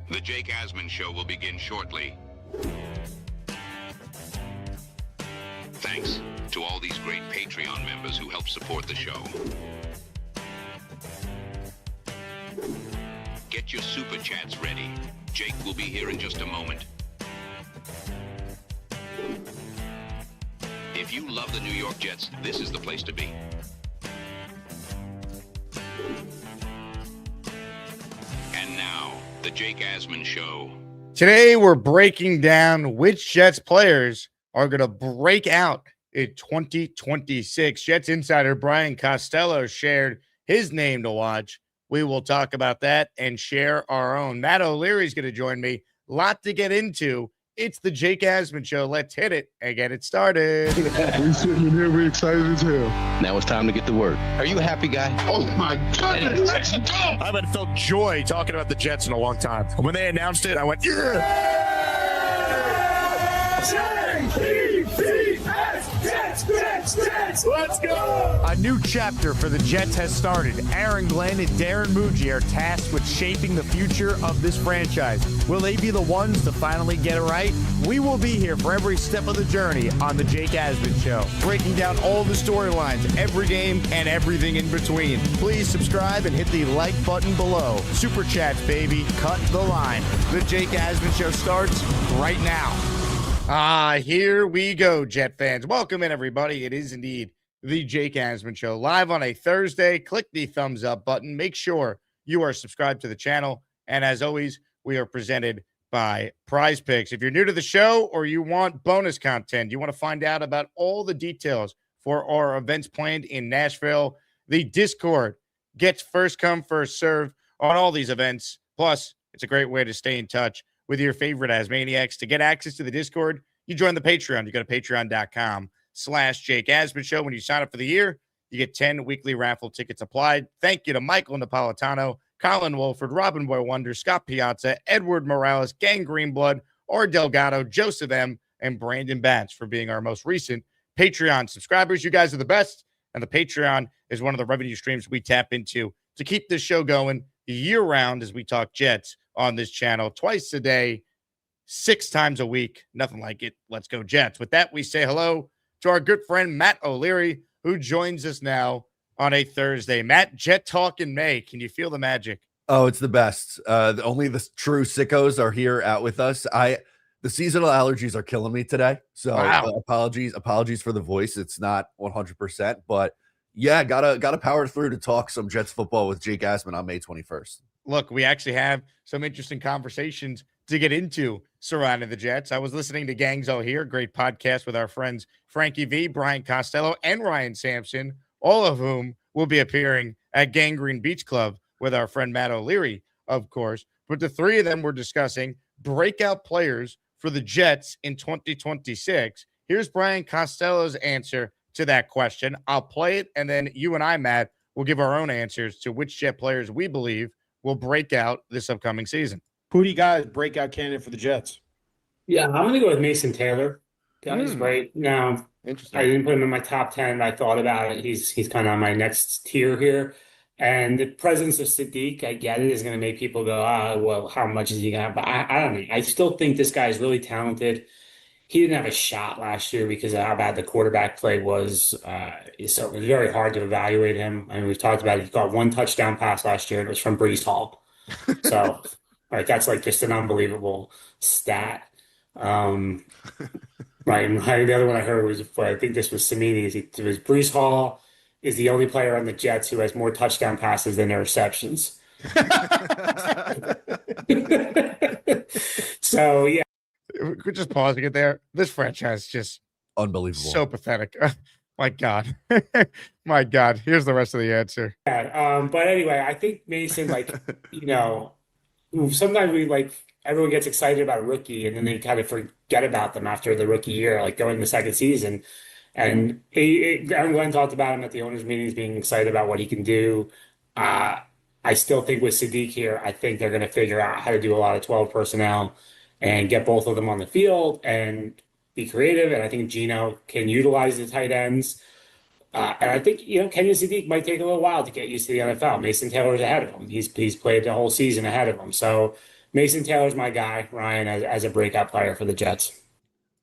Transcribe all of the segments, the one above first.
The Jake Asman Show will begin shortly. Thanks to all these great Patreon members who help support the show. Get your SuperChats ready. Jake will be here in just a moment. If you love the New York Jets, this is the place to be. And now, the Jake Asman Show. Today, we're breaking down which Jets players are going to break out in 2026. Jets insider Brian Costello shared his name to watch. We will talk about that and share our own. Matt O'Leary is going to join me. Lot to get into. It's the Jake Asman Show. Let's hit it and get it started. We sitting in here, we excited as hell. Now it's time to get to work. Are you a happy guy? Oh my goodness, let's go! I haven't felt joy talking about the Jets in a long time. When they announced it, I went, yeah! Let's go! A new chapter for the Jets has started. Aaron Glenn and Darren Muji are tasked with shaping the future of this franchise. Will they be the ones to finally get it right? We will be here for every step of the journey on the Jake Asman Show, breaking down all the storylines, every game, and everything in between. Please subscribe and hit the like button below. Super Chats, baby. Cut the line. The Jake Asman Show starts right now. Here we go, Jet fans. Welcome in, everybody. It is indeed the Jake Asman Show, live on a Thursday. Click the thumbs up button. Make sure you are subscribed to the channel. And as always, we are presented by PrizePicks. If you're new to the show or you want bonus content, you want to find out about all the details for our events planned in Nashville, the Discord gets first come, first serve on all these events. Plus, it's a great way to stay in touch with your favorite Asmaniacs. To get access to the Discord, you join the Patreon. You go to patreon.com/Jake Asman Show. When you sign up for the year, you get 10 weekly raffle tickets applied. Thank you to Michael Napolitano, Colin Wolford, Robin Boy Wonder, Scott Piazza, Edward Morales, Gang Greenblood, R. Delgado, Joseph M., and Brandon Batts for being our most recent Patreon subscribers. You guys are the best, and the Patreon is one of the revenue streams we tap into to keep this show going year-round as we talk Jets on this channel twice a day, 6 times a week. Nothing like it. Let's go Jets. With that, we say hello to our good friend Matt O'Leary, who joins us now on a Thursday. Matt, Jet Talk in May. Can you feel the magic? Oh, it's the best. Only the true sickos are here out with us. The seasonal allergies are killing me today. So apologies for the voice. It's not 100%, but yeah, gotta power through to talk some Jets football with Jake Asman on May 21st. Look, we actually have some interesting conversations to get into surrounding the Jets. I was listening to Gangs All Here, great podcast with our friends Frankie V, Brian Costello, and Ryan Sampson, all of whom will be appearing at Gangrene Beach Club with our friend Matt O'Leary, of course. But the three of them were discussing breakout players for the Jets in 2026. Here's Brian Costello's answer to that question. I'll play it, and then you and I, Matt, will give our own answers to which Jet players we believe will break out this upcoming season. Who do you guys breakout candidate for the Jets? Yeah, I'm going to go with Mason Taylor. Guys, right now, Interesting. I didn't put him in my top 10. I thought about it. He's kind of on my next tier here. And the presence of Sadiq, I get it, is going to make people go, well, how much is he going to have? But I don't know. I still think this guy is really talented. He didn't have a shot last year because of how bad the quarterback play was. So it was very hard to evaluate him. I mean, we've talked about it. He got 1 touchdown pass last year, and it was from Brees Hall. So, right, that's like just an unbelievable stat. Right, and the other one I heard was, I think this was Samini, it was Brees Hall is the only player on the Jets who has more touchdown passes than interceptions. So, yeah. We're just pausing it there. This franchise is just unbelievable. So pathetic. My God. My God. Here's the rest of the answer. Yeah, but anyway, I think Mason, sometimes everyone gets excited about a rookie and then they kind of forget about them after the rookie year, like going the second season. And Aaron Glenn talked about him at the owners' meetings, being excited about what he can do. I still think with Sadiq here, I think they're going to figure out how to do a lot of 12 personnel and get both of them on the field and be creative. And I think Geno can utilize the tight ends. And I think, Kenyon Sadiq might take a little while to get used to the NFL. Mason Taylor's ahead of him. He's played the whole season ahead of him. So Mason Taylor's my guy, Ryan, as a breakout player for the Jets.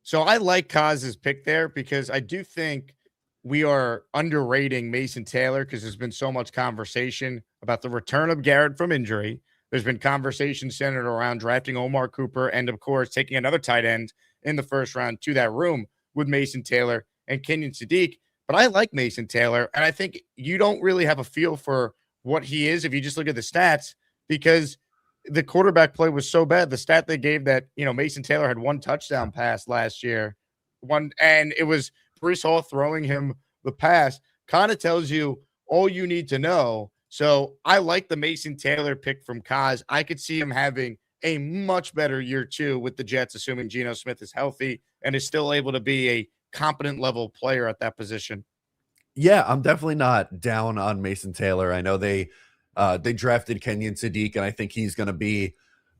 So I like Kaz's pick there because I do think we are underrating Mason Taylor because there's been so much conversation about the return of Garrett from injury. There's been conversation centered around drafting Omar Cooper and, of course, taking another tight end in the first round to that room with Mason Taylor and Kenyon Sadiq. But I like Mason Taylor, and I think you don't really have a feel for what he is if you just look at the stats because the quarterback play was so bad. The stat they gave that, Mason Taylor had 1 touchdown pass last year, and it was Breece Hall throwing him the pass, kind of tells you all you need to know. So I like the Mason Taylor pick from Kaz. I could see him having a much better year 2 with the Jets, assuming Geno Smith is healthy and is still able to be a competent level player at that position. Yeah, I'm definitely not down on Mason Taylor. I know they drafted Kenyon Sadiq, and I think he's going to be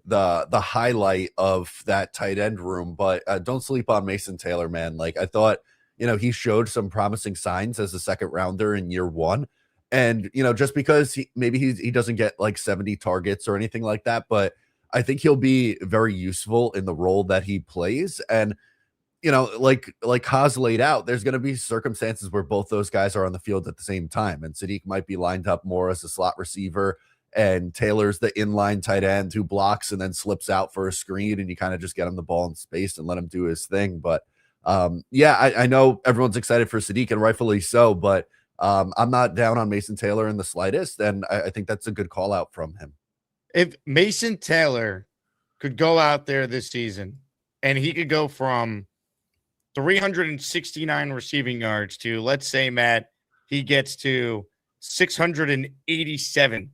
the highlight of that tight end room. But don't sleep on Mason Taylor, man. Like, I thought, he showed some promising signs as a second rounder in year 1. And, just because he doesn't get like 70 targets or anything like that, but I think he'll be very useful in the role that he plays. And, like Haas laid out, there's going to be circumstances where both those guys are on the field at the same time. And Sadiq might be lined up more as a slot receiver, and Taylor's the inline tight end who blocks and then slips out for a screen, and you kind of just get him the ball in space and let him do his thing. But I know everyone's excited for Sadiq, and rightfully so, but I'm not down on Mason Taylor in the slightest, and I think that's a good call out from him. If Mason Taylor could go out there this season and he could go from 369 receiving yards to, let's say, Matt, he gets to 687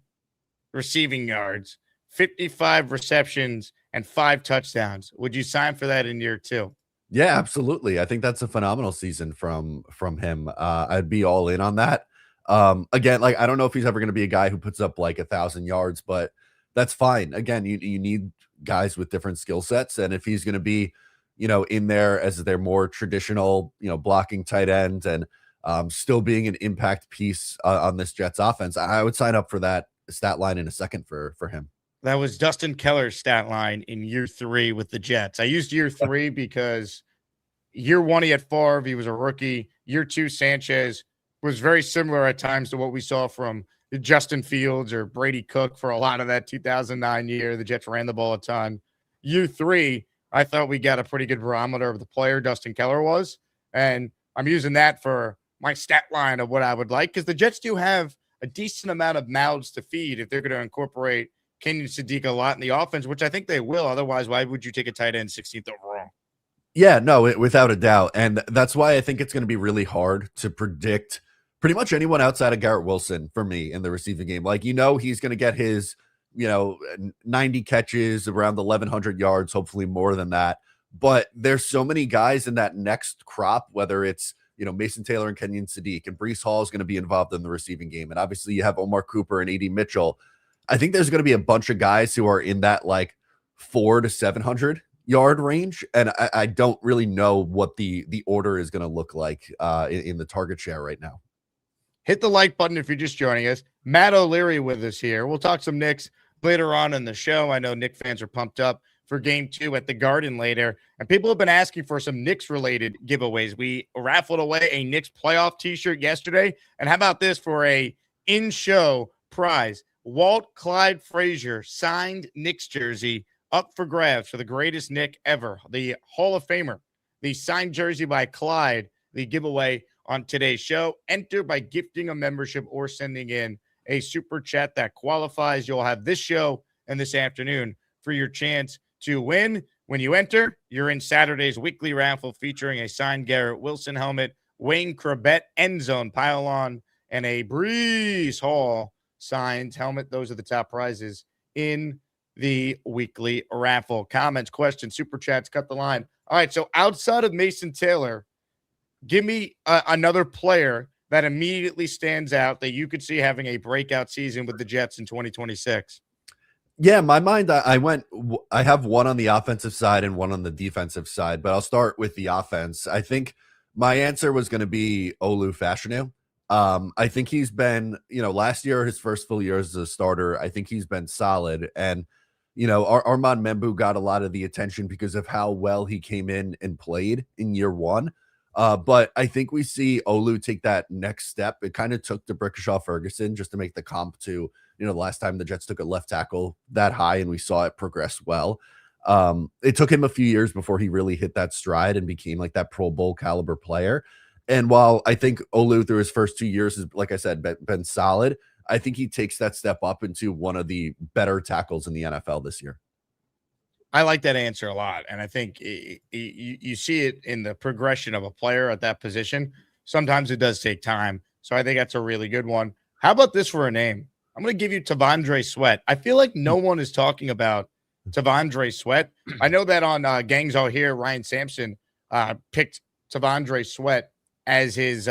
receiving yards, 55 receptions, and 5 touchdowns. Would you sign for that in year 2? Yeah, absolutely. I think that's a phenomenal season from him. I'd be all in on that. Again, like, I don't know if he's ever going to be a guy who puts up like 1,000 yards, but that's fine. Again, you need guys with different skill sets, and if he's going to be, in there as their more traditional, blocking tight end and still being an impact piece on this Jets offense, I would sign up for that stat line in a second for him. That was Dustin Keller's stat line in year 3 with the Jets. I used year 3 because year 1 he had Favre, he was a rookie. Year 2, Sanchez was very similar at times to what we saw from Justin Fields or Brady Cook for a lot of that 2009 year. The Jets ran the ball a ton. Year 3, I thought we got a pretty good barometer of the player Dustin Keller was, and I'm using that for my stat line of what I would like, because the Jets do have a decent amount of mouths to feed if they're going to incorporate Kenyon Sadiq a lot in the offense, which I think they will. Otherwise, why would you take a tight end 16th overall? Yeah, no, without a doubt. And that's why I think it's going to be really hard to predict pretty much anyone outside of Garrett Wilson for me in the receiving game. Like, he's going to get his, 90 catches, around 1,100 yards, hopefully more than that. But there's so many guys in that next crop, whether it's, Mason Taylor and Kenyon Sadiq, and Breece Hall is going to be involved in the receiving game. And obviously you have Omar Cooper and A.D. Mitchell. I think there's going to be a bunch of guys who are in that like 400 to 700 yard range. And I don't really know what the order is going to look like in the target share right now. Hit the like button if you're just joining us. Matt O'Leary with us here. We'll talk some Knicks later on in the show. I know Knicks fans are pumped up for game 2 at the Garden later. And people have been asking for some Knicks-related giveaways. We raffled away a Knicks playoff t-shirt yesterday. And how about this for a in-show prize? Walt Clyde Frazier signed Knicks jersey up for grabs for the greatest Knick ever, the Hall of Famer. The signed jersey by Clyde, the giveaway on today's show. Enter by gifting a membership or sending in a super chat that qualifies. You'll have this show and this afternoon for your chance to win. When you enter, you're in Saturday's weekly raffle featuring a signed Garrett Wilson helmet, Wayne Corbett end zone pylon, and a Breece Hall signed helmet. Those are the top prizes in the weekly raffle. Comments, questions, super chats, cut the line. All right, so outside of Mason Taylor, give me another player that immediately stands out that you could see having a breakout season with the Jets in 2026. Yeah, in my mind, I have one on the offensive side and one on the defensive side, but I'll start with the offense. I think my answer was going to be Olu Fashanu. I think he's been, last year, his first full year as a starter, I think he's been solid. And Armand Membu got a lot of the attention because of how well he came in and played in year one. But I think we see Olu take that next step. It kind of took DeBrickashaw Ferguson just to make the comp to, the last time the Jets took a left tackle that high and we saw it progress well. It took him a few years before he really hit that stride and became like that Pro Bowl caliber player. And while I think Olu through his first 2 years has, like I said, been solid, I think he takes that step up into one of the better tackles in the NFL this year. I like that answer a lot. And I think you see it in the progression of a player at that position. Sometimes it does take time. So I think that's a really good one. How about this for a name? I'm going to give you Tavondre Sweat. I feel like no one is talking about Tavondre Sweat. I know that on Gangs All Here, Ryan Sampson picked Tavondre Sweat as his,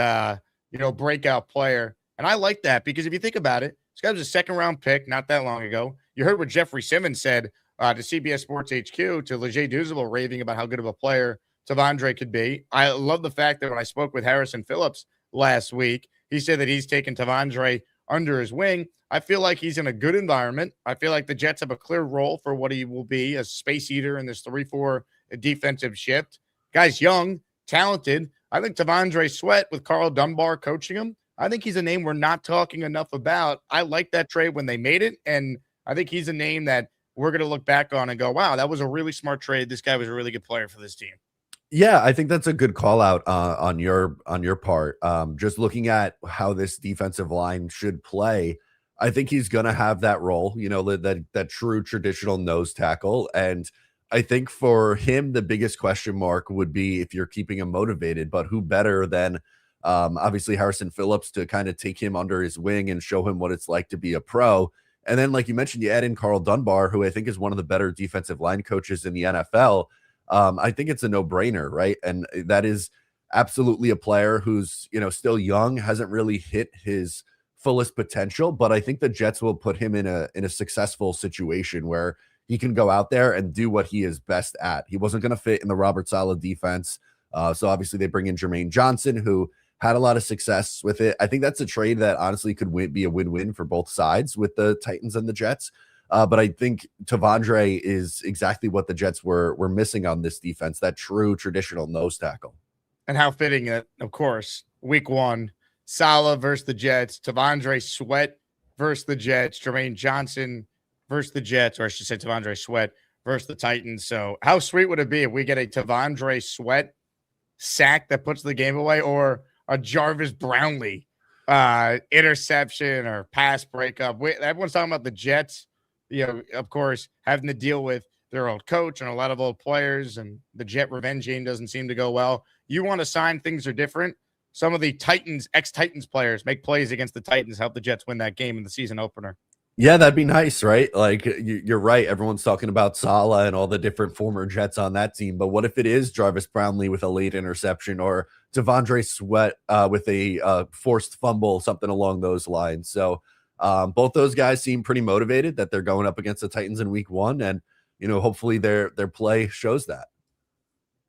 breakout player. And I like that because if you think about it, this guy was a second-round pick not that long ago. You heard what Jeffrey Simmons said to CBS Sports HQ, to Leger Douzable, raving about how good of a player Tavondre could be. I love the fact that when I spoke with Harrison Phillips last week, he said that he's taken Tavondre under his wing. I feel like he's in a good environment. I feel like the Jets have a clear role for what he will be, a space eater in this 3-4 defensive shift. Guy's young, talented. I think Tavondre Sweat with Carl Dunbar coaching him, I think he's a name we're not talking enough about. I like that trade when they made it, and I think he's a name that we're going to look back on and go, wow, that was a really smart trade. This guy was a really good player for this team. Yeah, I think that's a good call out on your part. Just looking at how this defensive line should play, I think he's going to have that role, that true traditional nose tackle. And I think for him, the biggest question mark would be if you're keeping him motivated, but who better than obviously Harrison Phillips to kind of take him under his wing and show him what it's like to be a pro. And then, like you mentioned, you add in Carl Dunbar, who I think is one of the better defensive line coaches in the NFL. I think it's a no-brainer, right? And that is absolutely a player who's, still young, hasn't really hit his fullest potential, but I think the Jets will put him in a successful situation where he can go out there and do what he is best at. He wasn't going to fit in the Robert Saleh defense. So obviously they bring in Jermaine Johnson, who had a lot of success with it. I think that's a trade that honestly could be a win-win for both sides with the Titans and the Jets. But I think Tavondre is exactly what the Jets were missing on this defense, that true traditional nose tackle. And how fitting it, of course, week one, Saleh versus the Jets, Tavondre Sweat versus the Jets, Jermaine Johnson versus the Jets, or I should say Tavondre Sweat versus the Titans. So how sweet would it be if we get a Tavondre Sweat sack that puts the game away, or a Jarvis Brownlee interception or pass breakup? Everyone's talking about the Jets, of course, having to deal with their old coach and a lot of old players, and the Jet revenge game doesn't seem to go well. You want to sign, things are different. Some of the Titans, ex-Titans players make plays against the Titans, help the Jets win that game in the season opener. Yeah, that'd be nice, right? Like you're right. Everyone's talking about Saleh and all the different former Jets on that team. But what if it is Jarvis Brownlee with a late interception, or Tavondre Sweat with a forced fumble, something along those lines? So both those guys seem pretty motivated that they're going up against the Titans in week one. And, hopefully their play shows that.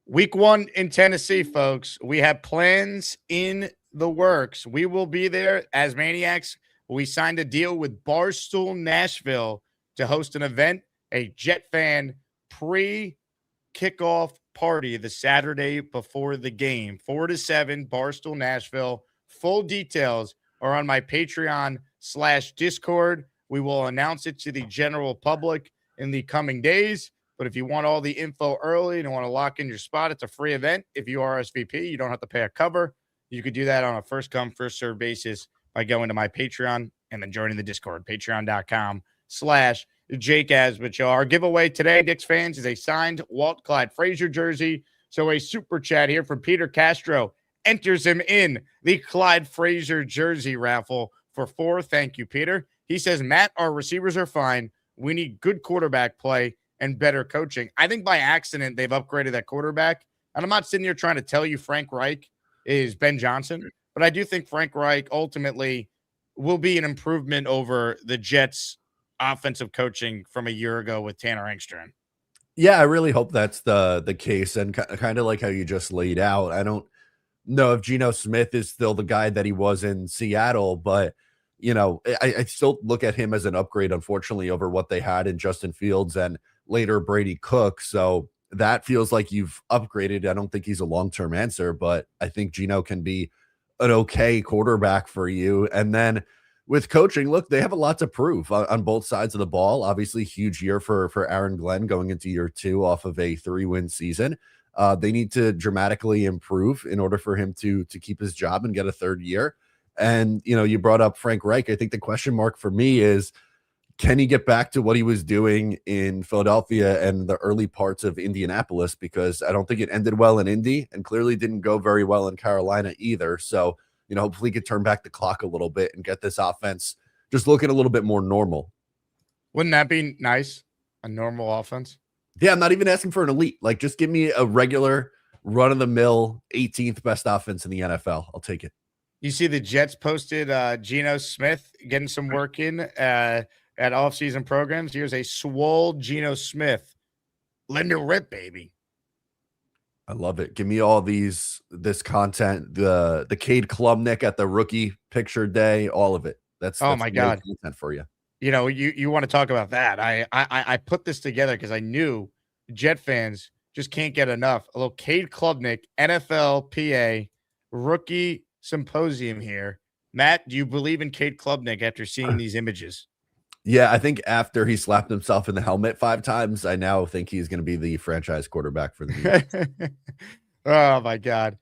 Week one in Tennessee, folks. We have plans in the works. We will be there as Maniacs. We signed a deal with Barstool Nashville to host an event, a Jet fan pre-kickoff party the Saturday before the game. 4 to 7, Barstool Nashville. Full details are on my Patreon/Discord. We will announce it to the general public in the coming days. But if you want all the info early and want to lock in your spot, it's a free event. If you RSVP, you don't have to pay a cover. You could do that on a first-come, first-served basis by going to my Patreon and then joining the Discord, patreon.com/Jake Asman Show. Our giveaway today, Knicks fans, is a signed Walt Clyde Frazier jersey. So a super chat here from Peter Castro enters him in the Clyde Frazier jersey raffle for 4. Thank you, Peter. He says, Matt, our receivers are fine. We need good quarterback play and better coaching. I think by accident they've upgraded that quarterback. And I'm not sitting here trying to tell you Frank Reich is Ben Johnson, but I do think Frank Reich ultimately will be an improvement over the Jets' offensive coaching from a year ago with Tanner Engstrand. Yeah, I really hope that's the case. And kind of like how you just laid out, I don't know if Geno Smith is still the guy that he was in Seattle, but I still look at him as an upgrade, unfortunately, over what they had in Justin Fields and later Brady Cook. So that feels like you've upgraded. I don't think he's a long-term answer, but I think Geno can be an okay quarterback for you. And then with coaching, look, they have a lot to prove on both sides of the ball. Obviously, huge year for Aaron Glenn going into year 2 off of a 3-win season. They need to dramatically improve in order for him to keep his job and get a 3rd year. And, you brought up Frank Reich. I think the question mark for me is, can he get back to what he was doing in Philadelphia and the early parts of Indianapolis? Because I don't think it ended well in Indy and clearly didn't go very well in Carolina either. So, hopefully he could turn back the clock a little bit and get this offense just looking a little bit more normal. Wouldn't that be nice? A normal offense? Yeah, I'm not even asking for an elite. Like, just give me a regular run-of-the-mill 18th best offense in the NFL. I'll take it. You see the Jets posted Geno Smith getting some work in at offseason programs. Here's a swole Geno Smith. Let him rip, baby. I love it. Give me all this content, the Cade Klubnik at the rookie picture day, all of it. That's my God content for you. You want to talk about that. I put this together because I knew Jet fans just can't get enough. A little Cade Klubnik, NFL PA rookie symposium here. Matt, do you believe in Cade Klubnik after seeing these images? Yeah, I think after he slapped himself in the helmet 5 times, I now think he's going to be the franchise quarterback for the Eagles. Oh, my God.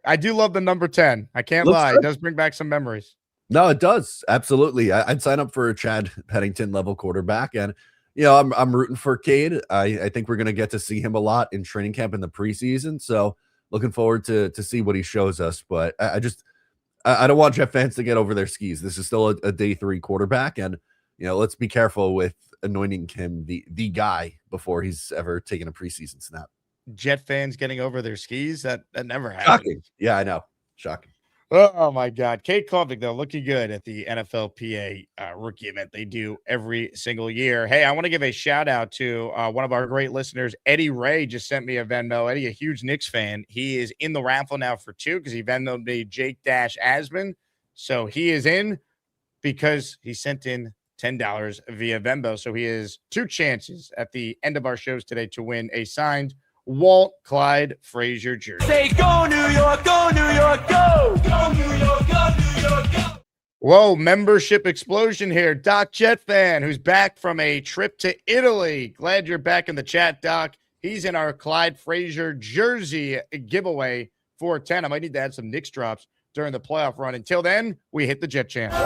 I do love the number 10. I can't lie. Good. It does bring back some memories. No, it does. Absolutely. I'd sign up for a Chad Pennington level quarterback. And, I'm rooting for Cade. I think we're going to get to see him a lot in training camp in the preseason. So looking forward to see what he shows us. But I don't want Jet fans to get over their skis. This is still a day 3 quarterback. And, let's be careful with anointing him the guy before he's ever taken a preseason snap. Jet fans getting over their skis? That never happened. Shocking. Yeah, I know. Shocking. Oh, my God. Cade Klubnik, though, looking good at the NFLPA rookie event they do every single year. Hey, I want to give a shout-out to one of our great listeners. Eddie Ray just sent me a Venmo. Eddie, a huge Knicks fan. He is in the raffle now for 2 because he Venmo'd me Jake-Asman. So he is in because he sent in $10 via Venmo. So he has 2 chances at the end of our shows today to win a signed Walt Clyde Frazier jersey. Say go New York, go New York, go! Go New York, go New York, go! Whoa, membership explosion here. Doc Jet fan, who's back from a trip to Italy. Glad you're back in the chat, Doc. He's in our Clyde Frazier jersey giveaway for 10. I might need to add some Knicks drops during the playoff run. Until then, we hit the Jet channel.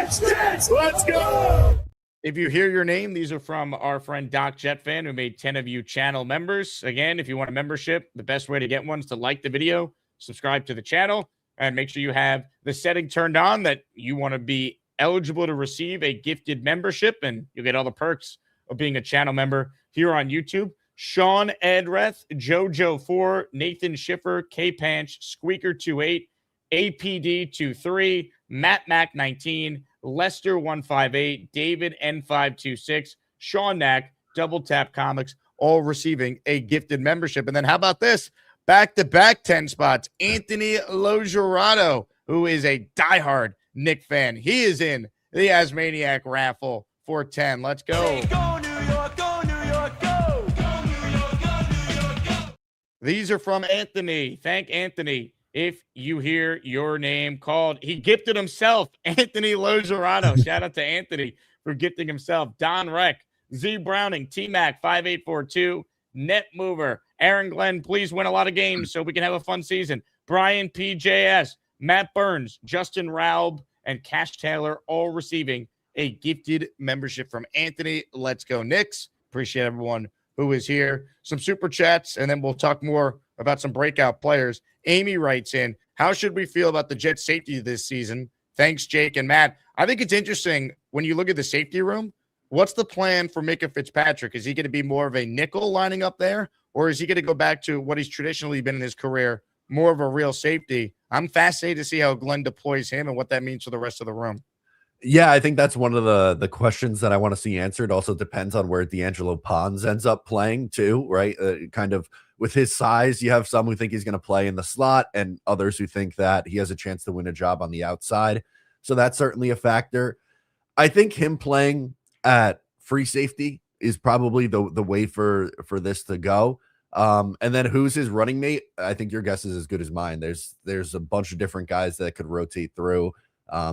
Jets, let's go! If you hear your name, these are from our friend Doc Jet fan, who made 10 of you channel members. Again, if you want a membership, the best way to get one is to like the video, subscribe to the channel, and make sure you have the setting turned on that you want to be eligible to receive a gifted membership, and you'll get all the perks of being a channel member here on YouTube. Sean Edreth, JoJo4, Nathan Schiffer, K-Panch, Squeaker28, APD23, Matt Mac 19, Lester 158, David N526, Sean Knack, Double Tap Comics, all receiving a gifted membership. And then how about this? Back-to-back 10 spots. Anthony Logerato, who is a diehard Knick fan. He is in the Asmaniac raffle for 10. Let's go. Say go New York, go New York, go! Go New York, go New York, go! These are from Anthony. Thank Anthony. If you hear your name called, he gifted himself, Anthony Logerato. Shout out to Anthony for gifting himself. Don Reck, Z Browning, T-Mac 5842, Net Mover, Aaron Glenn, please win a lot of games so we can have a fun season. Brian PJS, Matt Burns, Justin Raub, and Cash Taylor all receiving a gifted membership from Anthony. Let's go, Knicks. Appreciate everyone who is here. Some super chats, and then we'll talk more about some breakout players. Amy writes in, how should we feel about the Jets safety this season? Thanks, Jake and Matt. I think it's interesting when you look at the safety room. What's the plan for Micah Fitzpatrick? Is he going to be more of a nickel lining up there, or is he going to go back to what he's traditionally been in his career, more of a real safety? I'm fascinated to see how Glenn deploys him and what that means for the rest of the room. Yeah, I think that's one of the questions that I want to see answered. Also depends on where D'Angelo Pons ends up playing too, right? Kind of with his size, you have some who think he's going to play in the slot and others who think that he has a chance to win a job on the outside. So that's certainly a factor. I think him playing at free safety is probably the way for this to go. And then who's his running mate? I think your guess is as good as mine. There's a bunch of different guys that could rotate through.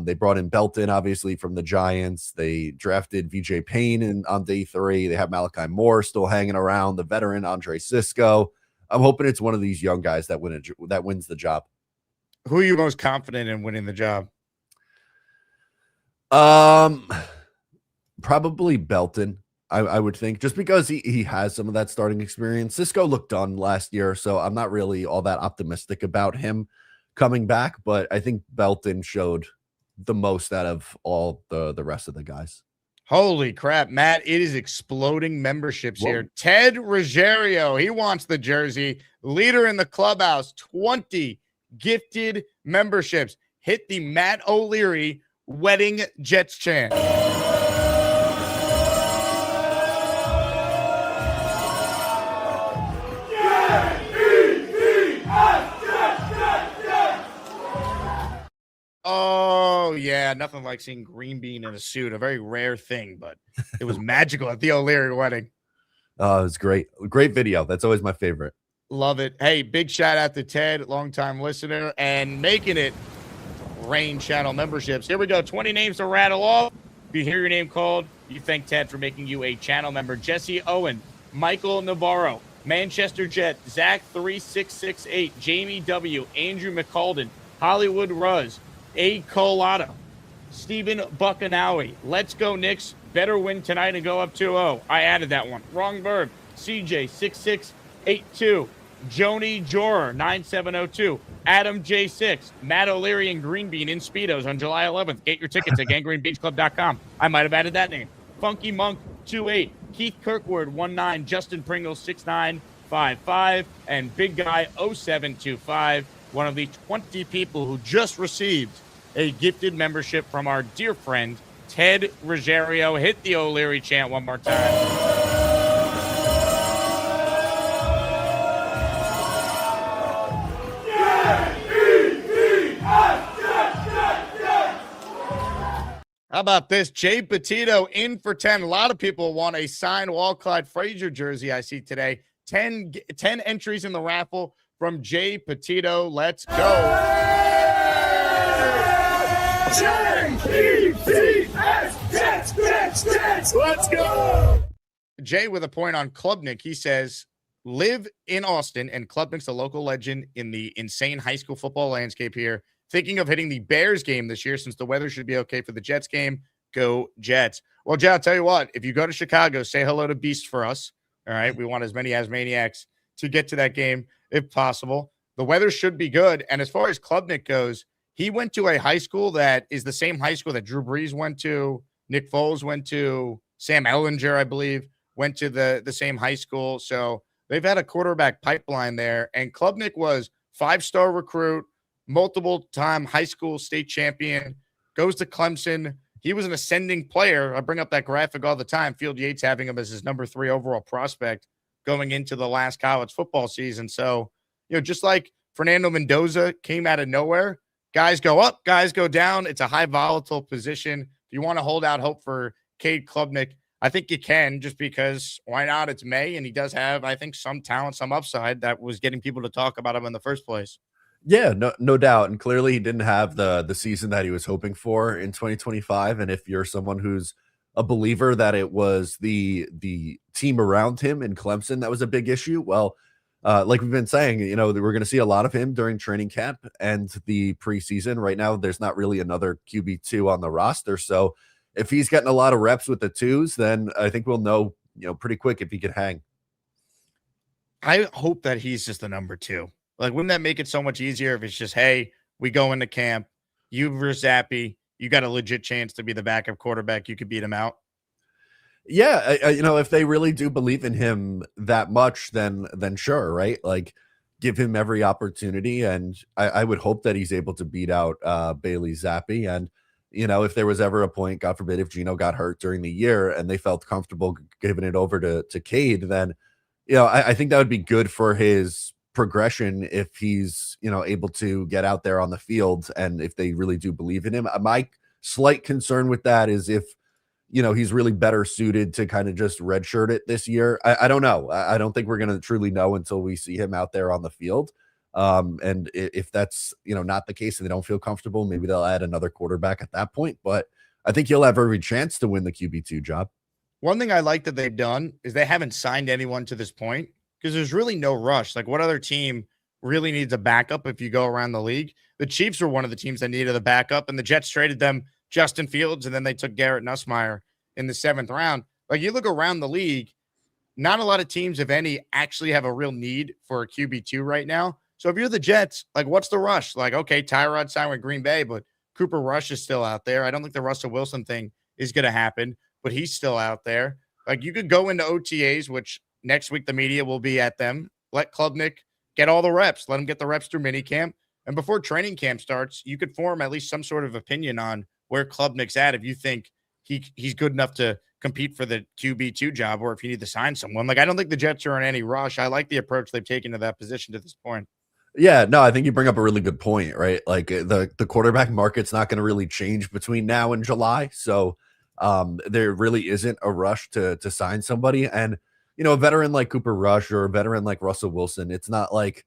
They brought in Belton, obviously, from the Giants. They drafted VJ Payne on day 3. They have Malachi Moore still hanging around, the veteran Andre Sisco. I'm hoping it's one of these young guys that wins the job. Who are you most confident in winning the job? Probably Belton. I would think, just because he has some of that starting experience. Sisco looked done last year, so I'm not really all that optimistic about him coming back, but I think Belton showed the most out of all the rest of the guys. Holy crap, Matt, it is exploding memberships here. Ted Ruggiero, he wants the jersey. Leader in the clubhouse, 20 gifted memberships. Hit the Matt O'Leary wedding Jets chant. Oh, yeah, nothing like seeing Green Bean in a suit. A very rare thing, but it was magical at the O'Leary wedding. Oh, it was great. Great video. That's always my favorite. Love it. Hey, big shout out to Ted, longtime listener, and making it Rain Channel memberships. Here we go. 20 names to rattle off. If you hear your name called, you thank Ted for making you a channel member. Jesse Owen, Michael Navarro, Manchester Jet, Zach 3668, Jamie W, Andrew McCalden, Hollywood Ruz, A. Colada, Stephen Buckanowie. Let's go, Knicks. Better win tonight and go up 2-0. I added that one. Wrong verb. CJ 6682. Joni Jorer 9702. Adam J6. Matt O'Leary and Green Bean in Speedos on July 11th. Get your tickets at gangrenebeachclub.com. I might have added that name. Funky Monk 28. Keith Kirkwood 19. Justin Pringle 6955. And Big Guy 0725. One of the 20 people who just received a gifted membership from our dear friend, Ted Ruggiero. Hit the O'Leary chant one more time. How about this? Jay Petito in for 10. A lot of people want a signed Wall-Clyde Frazier jersey I see today. 10 entries in the raffle from Jay Petito. Let's go. Let's go. Jay with a point on Klubnik. He says, live in Austin, and Klubnik's a local legend in the insane high school football landscape here. Thinking of hitting the Bears game this year since the weather should be okay for the Jets game. Go Jets. Well, Jay, I'll tell you what. If you go to Chicago, say hello to Beast for us. All right. We want as many Asmaniacs to get to that game if possible. The weather should be good. And as far as Klubnik goes, he went to a high school that is the same high school that Drew Brees went to, Nick Foles went to, Sam Ellinger, I believe, went to the same high school. So they've had a quarterback pipeline there. And Klubnik was 5-star recruit, multiple-time high school state champion, goes to Clemson. He was an ascending player. I bring up that graphic all the time. Field Yates having him as his number 3 overall prospect going into the last college football season. So, just like Fernando Mendoza came out of nowhere, guys go up, guys go down. It's a high volatile position. If you want to hold out hope for Cade Klubnik, I think you can, just because why not? It's May, and he does have, I think, some talent, some upside that was getting people to talk about him in the first place. Yeah, no doubt. And clearly he didn't have the season that he was hoping for in 2025. And if you're someone who's a believer that it was the team around him in Clemson that was a big issue, well, like we've been saying, we're going to see a lot of him during training camp and the preseason. Right now, there's not really another QB2 on the roster. So if he's getting a lot of reps with the twos, then I think we'll know, pretty quick if he could hang. I hope that he's just the number 2. Like, wouldn't that make it so much easier if it's just, hey, we go into camp, you versus Zappy, you got a legit chance to be the backup quarterback, you could beat him out? Yeah, if they really do believe in him that much, then sure, right? Like, give him every opportunity, and I would hope that he's able to beat out Bailey Zappi. And, if there was ever a point, God forbid, if Geno got hurt during the year and they felt comfortable giving it over to Cade, then, I think that would be good for his progression if he's, able to get out there on the field and if they really do believe in him. My slight concern with that is if, he's really better suited to kind of just redshirt it this year. I don't know. I don't think we're going to truly know until we see him out there on the field. And if that's, not the case and they don't feel comfortable, maybe they'll add another quarterback at that point. But I think he'll have every chance to win the QB2 job. One thing I like that they've done is they haven't signed anyone to this point because there's really no rush. Like, what other team really needs a backup if you go around the league? The Chiefs were one of the teams that needed a backup, and the Jets traded them Justin Fields, and then they took Garrett Nussmeier in the 7th round. Like, you look around the league, not a lot of teams, if any, actually have a real need for a QB2 right now. So if you're the Jets, like, what's the rush? Like, okay, Tyrod signed with Green Bay, but Cooper Rush is still out there. I don't think the Russell Wilson thing is going to happen, but he's still out there. Like, you could go into OTAs, which next week the media will be at them. Let Klubnik get all the reps. Let him get the reps through minicamp. And before training camp starts, you could form at least some sort of opinion on where Klubnik's at if you think he's good enough to compete for the QB2 job or if you need to sign someone. Like, I don't think the Jets are in any rush. I like the approach they've taken to that position to this point. Yeah, no, I think you bring up a really good point, right? Like the quarterback market's not going to really change between now and July. So there really isn't a rush to sign somebody. And, a veteran like Cooper Rush or a veteran like Russell Wilson, it's not like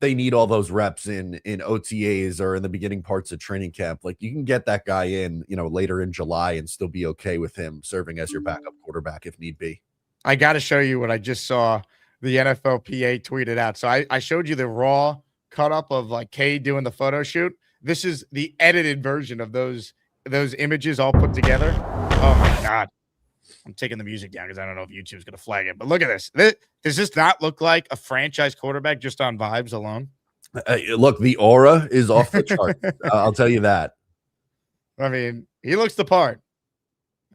they need all those reps in OTAs or in the beginning parts of training camp. Like, you can get that guy in, later in July and still be okay with him serving as your backup quarterback if need be. I got to show you what I just saw the NFLPA tweeted out. So I showed you the raw cut up of like Cade doing the photo shoot. This is the edited version of those images all put together. Oh my God. I'm taking the music down because I don't know if YouTube's going to flag it, but look at this. Does this not look like a franchise quarterback just on vibes alone? Look, the aura is off the chart. I'll tell you that. I mean, he looks the part.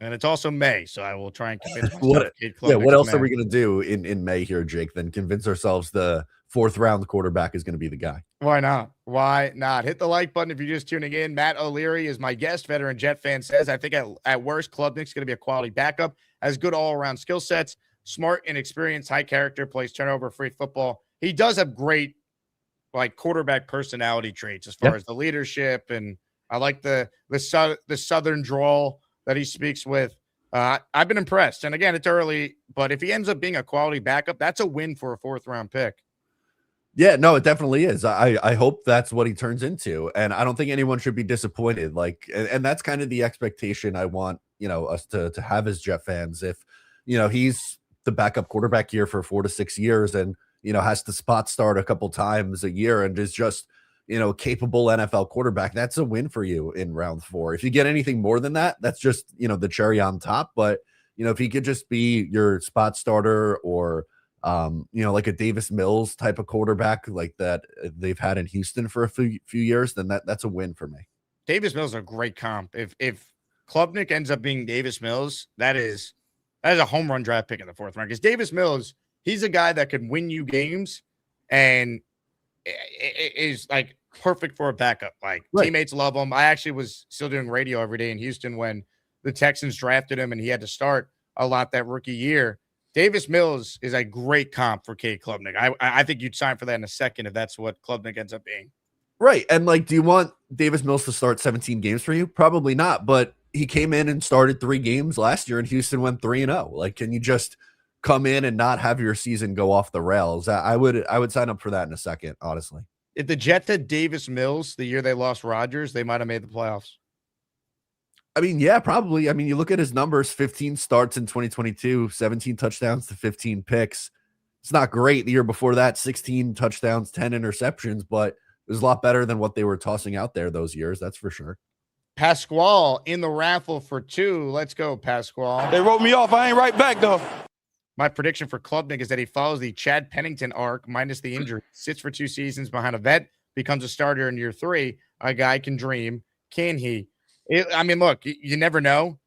And it's also May, so I will try and convince myself. What else are we going to do in May here, Jake, than convince ourselves the 4th round quarterback is going to be the guy? Why not? Why not? Hit the like button if you're just tuning in. Matt O'Leary is my guest. Veteran Jet fan says, I think at worst, Klubnik's going to be a quality backup, has good all-around skill sets, smart and experienced, high character, plays turnover-free football. He does have great quarterback personality traits as far as the leadership, and I like the southern drawl that he speaks with. I've been impressed. And again, it's early, but if he ends up being a quality backup, that's a win for a 4th round pick. Yeah, no, it definitely is. I hope that's what he turns into. And I don't think anyone should be disappointed. And that's kind of the expectation I want, us to have as Jet fans. If, he's the backup quarterback here for 4 to 6 years and, has to spot start a couple times a year and is just, capable NFL quarterback, that's a win for you in round 4. If you get anything more than that, that's just, the cherry on top. But, if he could just be your spot starter or, like a Davis Mills type of quarterback like that they've had in Houston for a few years, then that's a win for me. Davis Mills is a great comp. If Klubnik ends up being Davis Mills, that is a home run draft pick in the 4th round. Because Davis Mills, he's a guy that could win you games and is like perfect for a backup. Like, teammates love him. I actually was still doing radio every day in Houston when the Texans drafted him and he had to start a lot that rookie year. Davis Mills is a great comp for Cade Klubnik. I think you'd sign for that in a second if that's what Klubnik ends up being. Right. And do you want Davis Mills to start 17 games for you? Probably not. But he came in and started 3 games last year and Houston went 3-0. Can you just come in and not have your season go off the rails? I would sign up for that in a second, honestly. If the Jets had Davis Mills the year they lost Rodgers, they might have made the playoffs. I mean, yeah, probably. I mean, you look at his numbers, 15 starts in 2022, 17 touchdowns to 15 picks. It's not great. The year before that, 16 touchdowns, 10 interceptions, but it was a lot better than what they were tossing out there those years. That's for sure. Pasquale in the raffle for 2. Let's go, Pasquale. They wrote me off. I ain't right back, though. My prediction for Klubnik is that he follows the Chad Pennington arc minus the injury, sits for 2 seasons behind a vet, becomes a starter in year 3. A guy can dream. Can he? Look, you never know.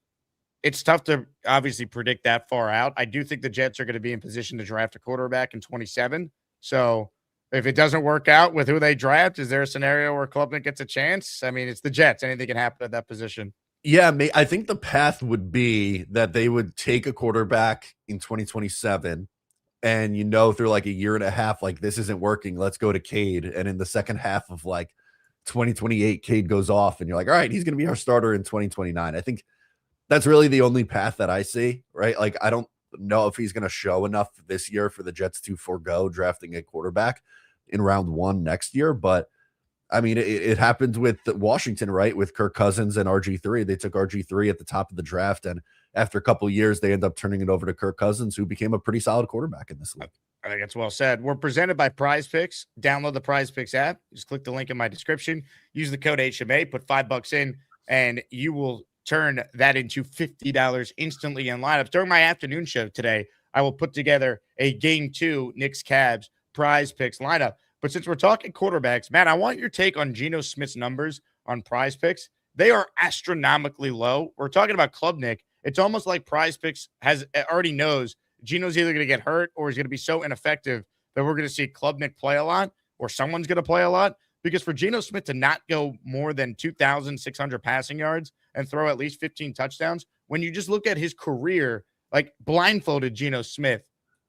It's tough to obviously predict that far out. I do think the Jets are going to be in position to draft a quarterback in 27. So if it doesn't work out with who they draft, is there a scenario where Klubnik gets a chance? I mean, it's the Jets. Anything can happen at that position. Yeah, I think the path would be that they would take a quarterback in 2027 and through like a year and a half, like this isn't working. Let's go to Cade. And in the second half of like 2028, Cade goes off and you're like, all right, he's going to be our starter in 2029. I think that's really the only path that I see, right? Like, I don't know if he's going to show enough this year for the Jets to forego drafting a quarterback in round 1 next year. But I mean, it happened with Washington, right? With Kirk Cousins and RG3. They took RG3 at the top of the draft. And after a couple of years, they end up turning it over to Kirk Cousins, who became a pretty solid quarterback in this league. I think it's well said. We're presented by PrizePicks. Download the PrizePicks app. Just click the link in my description. Use the code HMA. Put $5 in, and you will turn that into $50 instantly in lineups. During my afternoon show today, I will put together a Game 2 Knicks-Cavs PrizePicks lineup. But since we're talking quarterbacks, Matt, I want your take on Geno Smith's numbers on PrizePicks. They are astronomically low. We're talking about Klubnik. It's almost like PrizePicks already knows Geno's either going to get hurt or he's going to be so ineffective that we're going to see Klubnik play a lot or someone's going to play a lot. Because for Geno Smith to not go more than 2,600 passing yards and throw at least 15 touchdowns, when you just look at his career, like blindfolded Geno Smith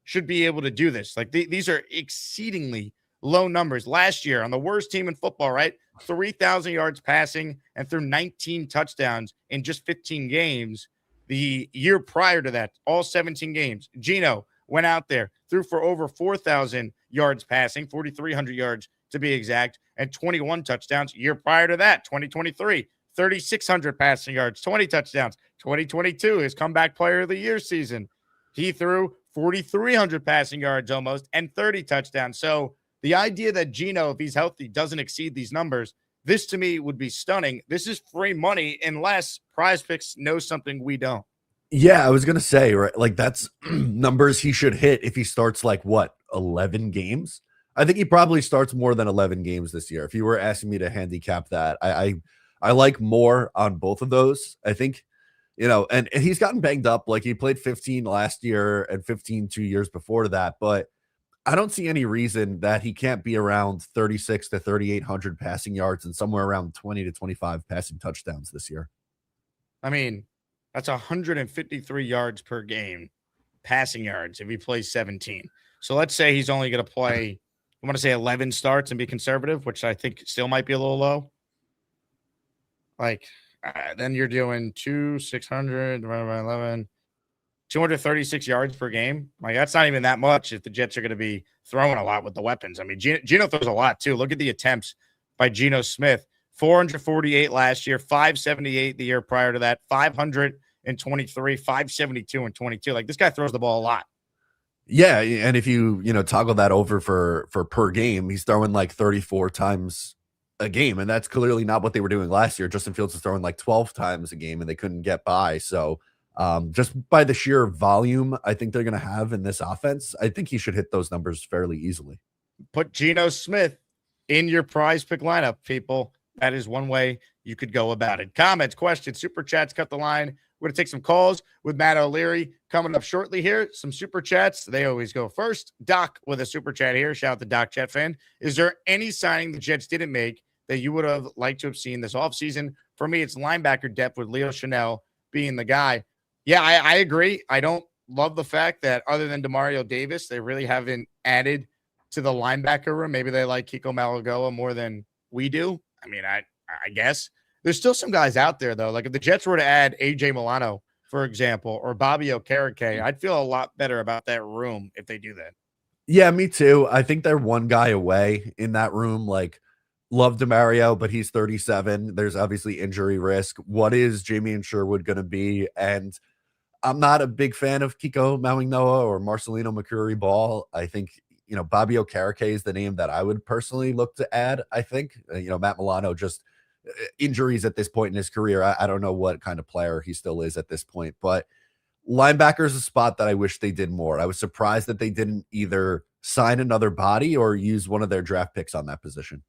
should be able to do this. Like these are exceedingly low numbers. Last year on the worst team in football, right? 3,000 yards passing and threw 19 touchdowns in just 15 games. The year prior to that, all 17 games, Geno went out there, threw for over 4,000 yards passing, 4,300 yards to be exact, and 21 touchdowns. Year prior to that, 2023, 3,600 passing yards, 20 touchdowns. 2022, his comeback player of the year season, he threw 4,300 passing yards almost and 30 touchdowns. So the idea that Geno, if he's healthy, doesn't exceed these numbers, this to me would be stunning. This is free money unless PrizePicks knows something we don't. Yeah, I was going to say, right, like that's numbers he should hit if he starts like 11 games? I think he probably starts more than 11 games this year. If you were asking me to handicap that, I like more on both of those. I think, and he's gotten banged up. Like he played 15 last year and 15 2 years before that, but I don't see any reason that he can't be around 36 to 3,800 passing yards and somewhere around 20 to 25 passing touchdowns this year. I mean, that's 153 yards per game, passing yards, if he plays 17. So let's say he's only going to play, I want to say 11 starts and be conservative, which I think still might be a little low. Like, then you're doing 600 divided by 11. 236 yards per game. Like, that's not even that much if the Jets are going to be throwing a lot with the weapons. I mean, Geno throws a lot too. Look at the attempts by Geno Smith. 448 last year, 578 the year prior to that, 523, 572 and 22. Like, this guy throws the ball a lot. Yeah, and if you toggle that over for per game, he's throwing like 34 times a game, and that's clearly not what they were doing last year. Justin Fields was throwing like 12 times a game, and they couldn't get by. So just by the sheer volume I think they're going to have in this offense, I think he should hit those numbers fairly easily. Put Geno Smith in your prize pick lineup, people. That is one way you could go about it. Comments, questions, super chats, cut the line. We're going to take some calls with Matt O'Leary coming up shortly here. Some super chats. They always go first. Doc with a super chat here. Shout out to Doc Jet fan. Is there any signing the Jets didn't make that you would have liked to have seen this offseason? For me, it's linebacker depth with Leo Chanel being the guy. Yeah, I agree. I don't love the fact that other than Demario Davis, they really haven't added to the linebacker room. Maybe they like Kiko Malagoa more than we do. I mean, I guess. There's still some guys out there, though. Like if the Jets were to add A.J. Milano, for example, or Bobby Okereke, I'd feel a lot better about that room if they do that. Yeah, me too. I think they're one guy away in that room. Like, love DeMario, but he's 37. There's obviously injury risk. What is Jamie and Sherwood going to be? And I'm not a big fan of Kiko Mawingnoa or Marcelino McCurry Ball. I think, Bobby Okereke is the name that I would personally look to add. I think, Matt Milano, just injuries at this point in his career. I don't know what kind of player he still is at this point, but linebacker is a spot that I wish they did more. I was surprised that they didn't either sign another body or use one of their draft picks on that position.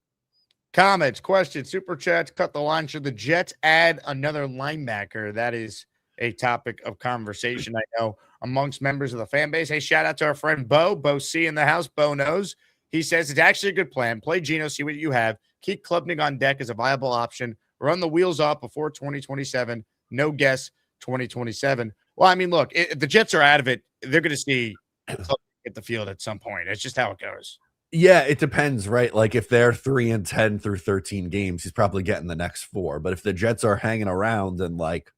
Comments, questions, super chats, cut the line. Should the Jets add another linebacker? That is a topic of conversation, I know, amongst members of the fan base. Hey, shout out to our friend Bo C in the house. Bo knows. He says it's actually a good plan. Play Geno, see what you have. Keep Klubnik on deck as a viable option. Run the wheels off before 2027. No guess 2027. Well, I mean, look, if the Jets are out of it, they're going to see at the field at some point. It's just how it goes. Yeah, it depends, right? Like if they're 3-10 through 13 games, he's probably getting the next 4. But if the Jets are hanging around and like,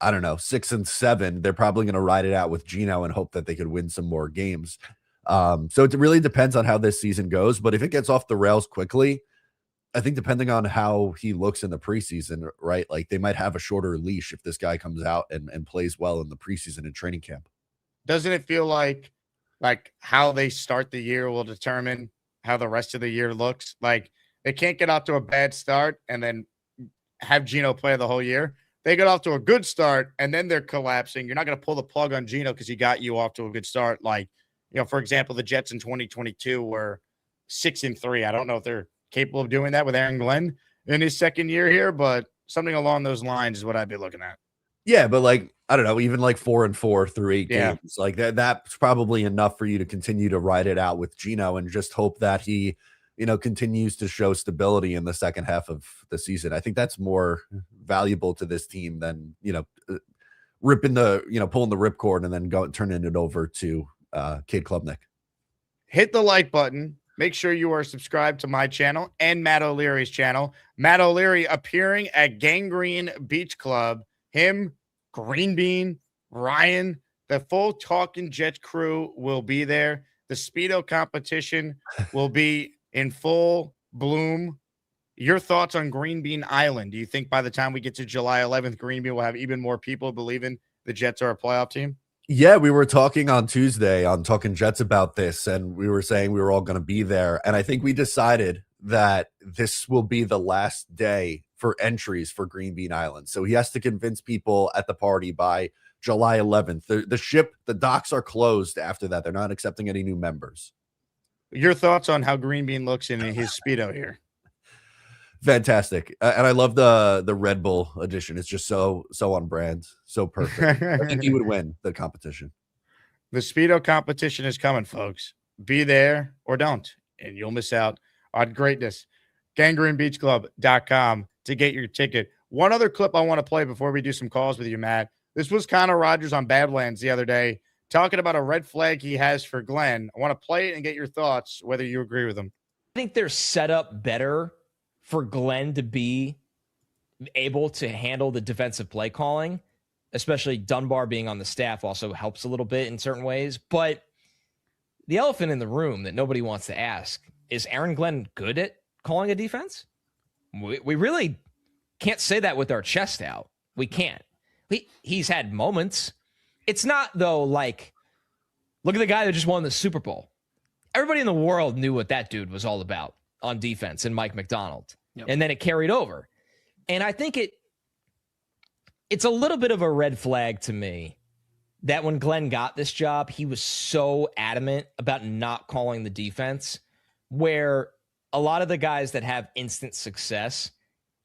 I don't know, 6-7, they're probably going to ride it out with Geno and hope that they could win some more games. So it really depends on how this season goes. But if it gets off the rails quickly, I think depending on how he looks in the preseason, right? Like they might have a shorter leash if this guy comes out and plays well in the preseason and training camp. Doesn't it feel like how they start the year will determine how the rest of the year looks? Like they can't get off to a bad start and then have Geno play the whole year. They get off to a good start and then they're collapsing. You're not going to pull the plug on Geno because he got you off to a good start. Like, for example, the Jets in 2022 were 6-3. I don't know if they're capable of doing that with Aaron Glenn in his second year here, but something along those lines is what I'd be looking at. Yeah, but like, I don't know, even like 4-4 through 8 games, like that's probably enough for you to continue to ride it out with Geno and just hope that he, continues to show stability in the second half of the season. I think that's more valuable to this team than, pulling the ripcord and then turning it over to Cade Klubnik. Hit the like button. Make sure you are subscribed to my channel and Matt O'Leary's channel. Matt O'Leary appearing at Gangrene Beach Club. Him, Green Bean, Ryan, the full Talking Jets crew will be there. The Speedo competition will be in full bloom. Your thoughts on Green Bean Island? Do you think by the time we get to July 11th, Green Bean will have even more people believing the Jets are a playoff team? Yeah, we were talking on Tuesday on Talking Jets about this, and we were saying we were all going to be there. And I think we decided that this will be the last day for entries for Green Bean Island. So he has to convince people at the party by July 11th. The docks are closed after that. They're not accepting any new members. Your thoughts on how Green Bean looks in his Speedo here? Fantastic. And I love the Red Bull edition. It's just so on brand, so perfect. I think he would win the competition. The Speedo competition is coming, folks. Be there or don't, and you'll miss out on greatness. GangreneBeachClub.com to get your ticket. One other clip I want to play before we do some calls with you, Matt. This was Connor Rogers on Badlands the other day talking about a red flag he has for Glenn. I want to play it and get your thoughts, whether you agree with him. I think they're set up better for Glenn to be able to handle the defensive play calling, especially Dunbar being on the staff also helps a little bit in certain ways. But the elephant in the room that nobody wants to ask is Aaron Glenn good at calling a defense? We really can't say that with our chest out. We can't. He's had moments. It's not, though, like, look at the guy that just won the Super Bowl. Everybody in the world knew what that dude was all about on defense and Mike McDonald. Yep. And then it carried over. And I think it's a little bit of a red flag to me that when Glenn got this job, he was so adamant about not calling the defense, where a lot of the guys that have instant success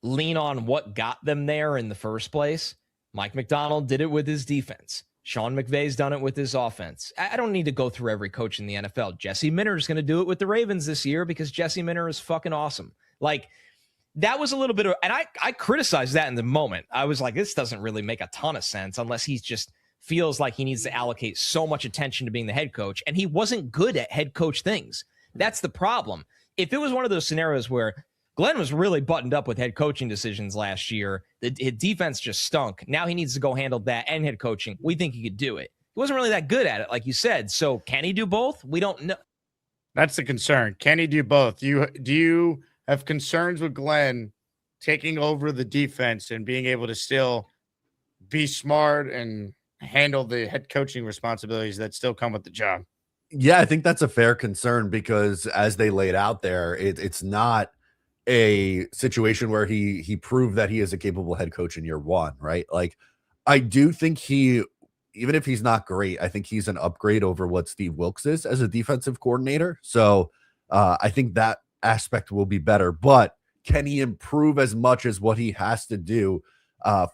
lean on what got them there in the first place. Mike McDonald did it with his defense. Sean McVay's done it with his offense. I don't need to go through every coach in the NFL. Jesse Minter is going to do it with the Ravens this year because Jesse Minter is fucking awesome. Like, that was a little bit of, and I criticized that in the moment. I was like, this doesn't really make a ton of sense unless he just feels like he needs to allocate so much attention to being the head coach. And he wasn't good at head coach things. That's the problem. If it was one of those scenarios where Glenn was really buttoned up with head coaching decisions last year, his defense just stunk. Now he needs to go handle that and head coaching. We think he could do it. He wasn't really that good at it, like you said. So can he do both? We don't know. That's the concern. Can he do both? Do you have concerns with Glenn taking over the defense and being able to still be smart and handle the head coaching responsibilities that still come with the job? Yeah, I think that's a fair concern because as they laid out there, it's not a situation where he proved that he is a capable head coach in year one, right? Like, I do think even if he's not great, I think he's an upgrade over what Steve Wilkes is as a defensive coordinator. So I think that aspect will be better, but can he improve as much as what he has to do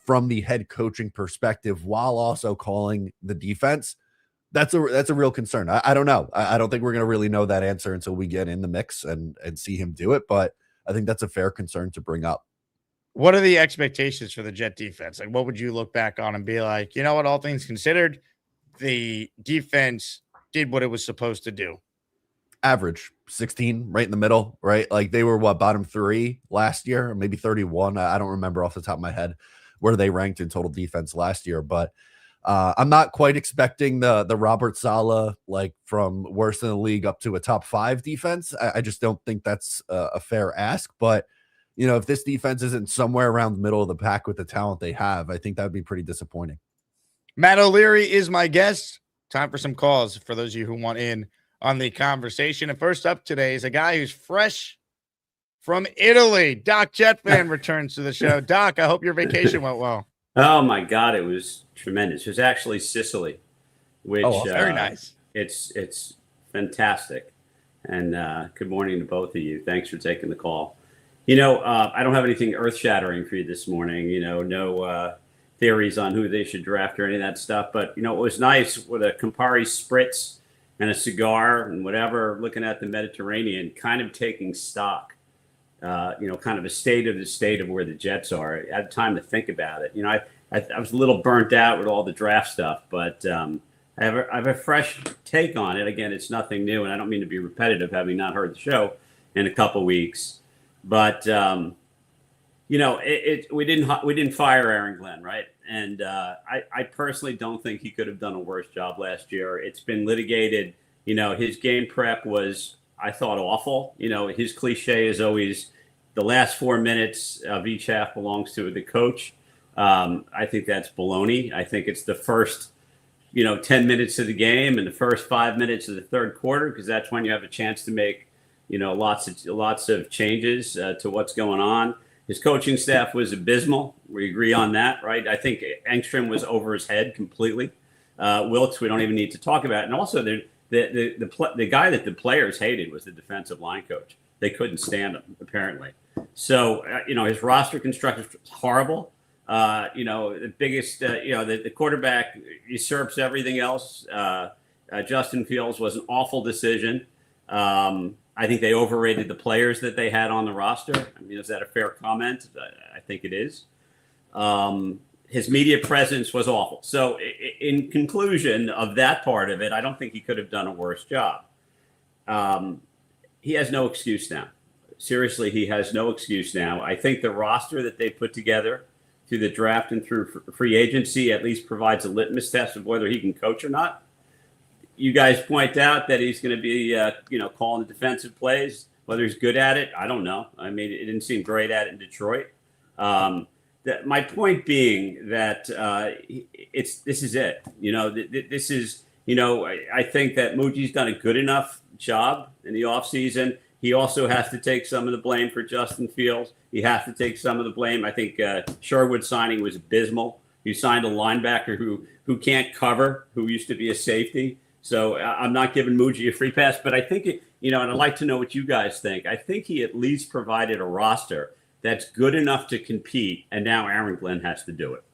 from the head coaching perspective while also calling the defense? That's a real concern. I don't know. I don't think we're going to really know that answer until we get in the mix and see him do it. But I think that's a fair concern to bring up. What are the expectations for the Jet defense? Like, what would you look back on and be like, you know what, all things considered, the defense did what it was supposed to do? Average 16, right in the middle, right? Like they were bottom 3 last year, maybe 31. I don't remember off the top of my head where they ranked in total defense last year, but I'm not quite expecting the Robert Saleh, like from worst in the league up to a top 5 defense. I just don't think that's a fair ask. But, you know, if this defense isn't somewhere around the middle of the pack with the talent they have, I think that would be pretty disappointing. Matt O'Leary is my guest. Time for some calls for those of you who want in on the conversation. And first up today is a guy who's fresh from Italy. Doc Jet fan returns to the show. Doc, I hope your vacation went well. Oh my God, it was tremendous. It was actually Sicily, which very nice. It's fantastic. And good morning to both of you. Thanks for taking the call. You know, I don't have anything earth-shattering for you this morning. You know, no theories on who they should draft or any of that stuff. But you know, it was nice with a Campari spritz and a cigar and whatever, looking at the Mediterranean, kind of taking stock. You know, kind of a state of where the Jets are. I had time to think about it. You know, I was a little burnt out with all the draft stuff, but I have a fresh take on it. Again, it's nothing new, and I don't mean to be repetitive, having not heard the show in a couple weeks. But you know, we didn't fire Aaron Glenn, right? And I personally don't think he could have done a worse job last year. It's been litigated. You know, his game prep was, I thought, awful. You know, his cliche is always the last 4 minutes of each half belongs to the coach. I think that's baloney. I think it's the first, 10 minutes of the game and the first 5 minutes of the third quarter, because that's when you have a chance to make, lots of changes to what's going on. His coaching staff was abysmal. We agree on that, right? I think Engstrom was over his head completely. Wilkes, we don't even need to talk about. And also the guy that the players hated was the defensive line coach. They couldn't stand him, apparently. So, his roster construction was horrible. The biggest, the quarterback usurps everything else. Justin Fields was an awful decision. I think they overrated the players that they had on the roster. I mean, is that a fair comment? I think it is. His media presence was awful. So in conclusion of that part of it, I don't think he could have done a worse job. He has no excuse now. Seriously, he has no excuse now. I think the roster that they put together through the draft and through free agency at least provides a litmus test of whether he can coach or not. You guys point out that he's going to be, calling the defensive plays. Whether he's good at it, I don't know. I mean, it didn't seem great at it in Detroit. My point being that this is it. This is, I think that Muji's done a good enough job in the offseason. He also has to take some of the blame for Justin Fields. He has to take some of the blame. I think Sherwood signing was abysmal. You signed a linebacker who can't cover, who used to be a safety. So I'm not giving Muji a free pass, but I think, and I'd like to know what you guys think. I think he at least provided a roster that's good enough to compete, and now Aaron Glenn has to do it.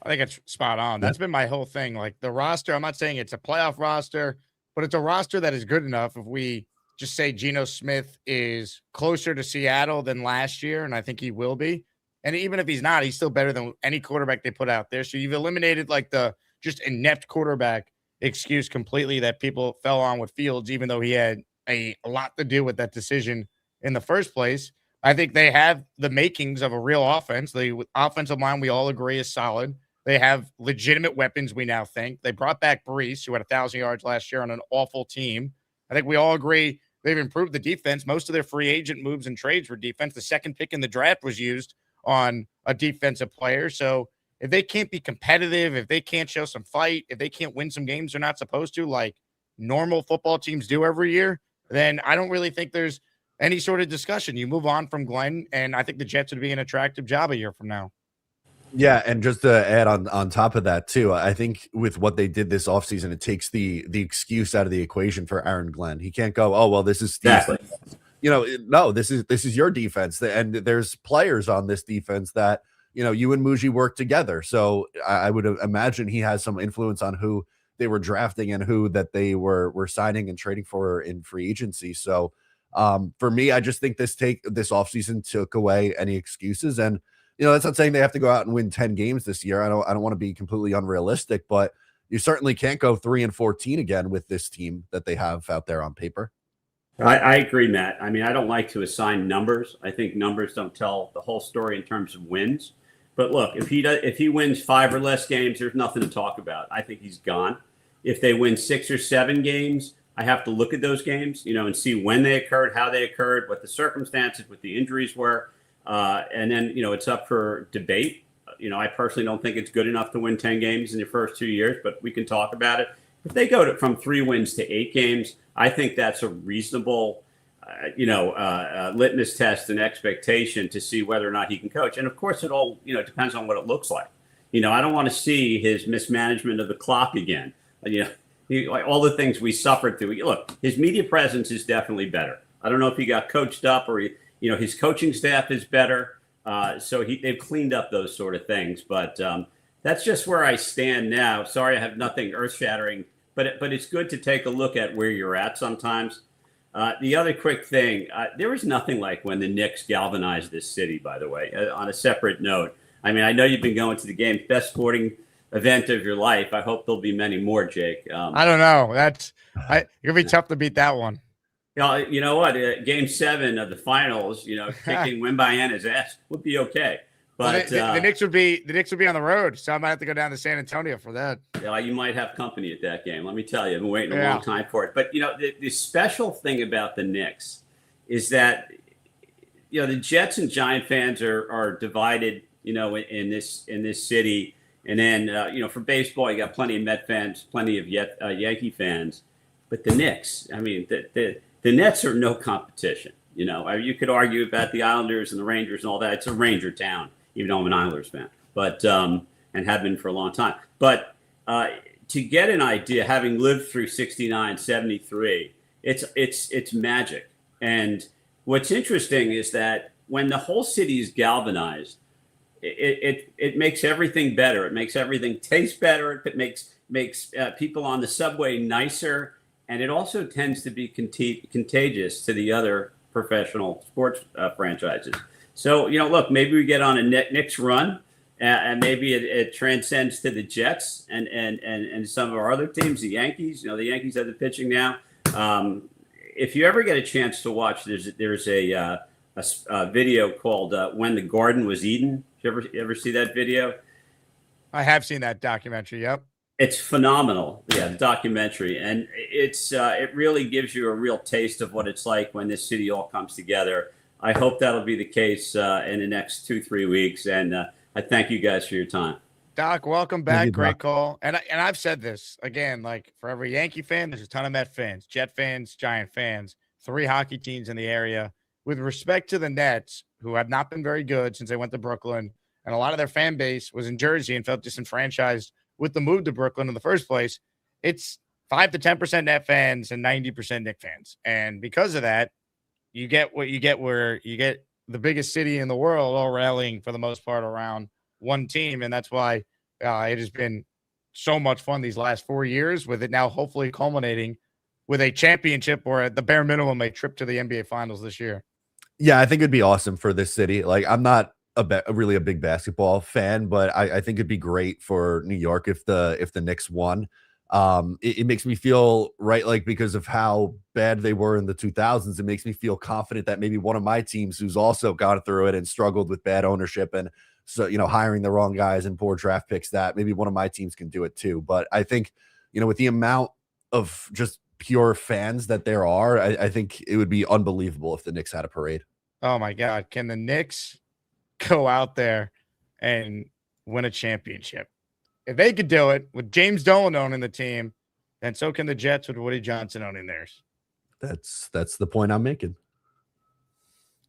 I think it's spot on. That's been my whole thing. Like the roster, I'm not saying it's a playoff roster, but it's a roster that is good enough. If we just say Geno Smith is closer to Seattle than last year, and I think he will be. And even if he's not, he's still better than any quarterback they put out there. So you've eliminated like the just inept quarterback excuse completely that people fell on with Fields, even though he had a lot to do with that decision in the first place. I think they have the makings of a real offense. The offensive line, we all agree, is solid. They have legitimate weapons, we now think. They brought back Brees, who had 1,000 yards last year on an awful team. I think we all agree they've improved the defense. Most of their free agent moves and trades were defense. The second pick in the draft was used on a defensive player. So if they can't be competitive, if they can't show some fight, if they can't win some games they're not supposed to, like normal football teams do every year, then I don't really think there's any sort of discussion. You move on from Glenn, and I think the Jets would be an attractive job a year from now. Yeah, and just to add on top of that too, I think with what they did this offseason, it takes the excuse out of the equation for Aaron Glenn. He can't go, oh well, this is Steve's defense. No, this is your defense, and there's players on this defense that you and Muji work together. So I would imagine he has some influence on who they were drafting and who that they were signing and trading for in free agency. So for me, I just think this offseason took away any excuses. And that's not saying they have to go out and win 10 games this year. I don't want to be completely unrealistic, but you certainly can't go 3-14 again with this team that they have out there on paper. I agree, Matt. I mean, I don't like to assign numbers. I think numbers don't tell the whole story in terms of wins. But look, if he wins 5 or less games, there's nothing to talk about. I think he's gone. If they win 6 or 7 games, I have to look at those games, and see when they occurred, how they occurred, what the circumstances, what the injuries were. And then, it's up for debate. I personally don't think it's good enough to win 10 games in your first 2 years, but we can talk about it. If they go from 3 wins to 8 games, I think that's a reasonable, litmus test and expectation to see whether or not he can coach. And of course, it all, depends on what it looks like. I don't want to see his mismanagement of the clock again. All the things we suffered through. Look, his media presence is definitely better. I don't know if he got coached up or his coaching staff is better. So they've cleaned up those sort of things. But that's just where I stand now. Sorry, I have nothing earth-shattering, but it's good to take a look at where you're at sometimes. The other quick thing, there was nothing like when the Knicks galvanized this city, by the way, on a separate note. I mean, I know you've been going to the games, best sporting event of your life. I hope there'll be many more, Jake. I don't know. It's gonna be tough to beat that one. You know what? Game 7 of the finals, kicking Wembanyama's ass would be okay. But the Knicks would be on the road, so I might have to go down to San Antonio for that. You might have company at that game. Let me tell you, I've been waiting a long time for it. But the special thing about the Knicks is that the Jets and Giant fans are divided. In this city. And then, for baseball, you got plenty of Met fans, plenty of Yankee fans. But the Knicks, I mean, the Nets are no competition. You could argue about the Islanders and the Rangers and all that. It's a Ranger town, even though I'm an Islanders fan, but and have been for a long time. But to get an idea, having lived through 69, 73, it's magic. And what's interesting is that when the whole city is galvanized, it makes everything better. It makes everything taste better. It makes people on the subway nicer, and it also tends to be contagious to the other professional sports franchises. So look, maybe we get on a Knicks run, and maybe it transcends to the Jets and some of our other teams, the Yankees. The Yankees have the pitching now. If you ever get a chance to watch, there's a video called "When the Garden Was Eden." You ever see that video? I have seen that documentary. Yep. It's phenomenal. Yeah, the documentary. And it really gives you a real taste of what it's like when this city all comes together. I hope that'll be the case in the next 2-3 weeks. And I thank you guys for your time. Doc, welcome back. Great call. And I've said this again, like for every Yankee fan, there's a ton of Met fans, Jet fans, Giant fans, 3 hockey teams in the area. With respect to the Nets, who have not been very good since they went to Brooklyn, and a lot of their fan base was in Jersey and felt disenfranchised with the move to Brooklyn in the first place, it's 5 to 10% Net fans and 90% Knicks fans. And because of that, you get what you get, where you get the biggest city in the world all rallying for the most part around one team. And that's why it has been so much fun these last 4 years, with it now hopefully culminating with a championship, or at the bare minimum, a trip to the NBA Finals this year. Yeah, I think it'd be awesome for this city. Like, I'm not really a big basketball fan, but I think it'd be great for New York if the Knicks won. It makes me feel right, like, because of how bad they were in the 2000s. It makes me feel confident that maybe one of my teams, who's also gone through it and struggled with bad ownership and hiring the wrong guys and poor draft picks, that maybe one of my teams can do it too. But I think with the amount of just pure fans that there are, I think it would be unbelievable if the Knicks had a parade. Oh my God. Can the Knicks go out there and win a championship? If they could do it with James Dolan owning the team, then so can the Jets with Woody Johnson owning theirs. That's the point I'm making.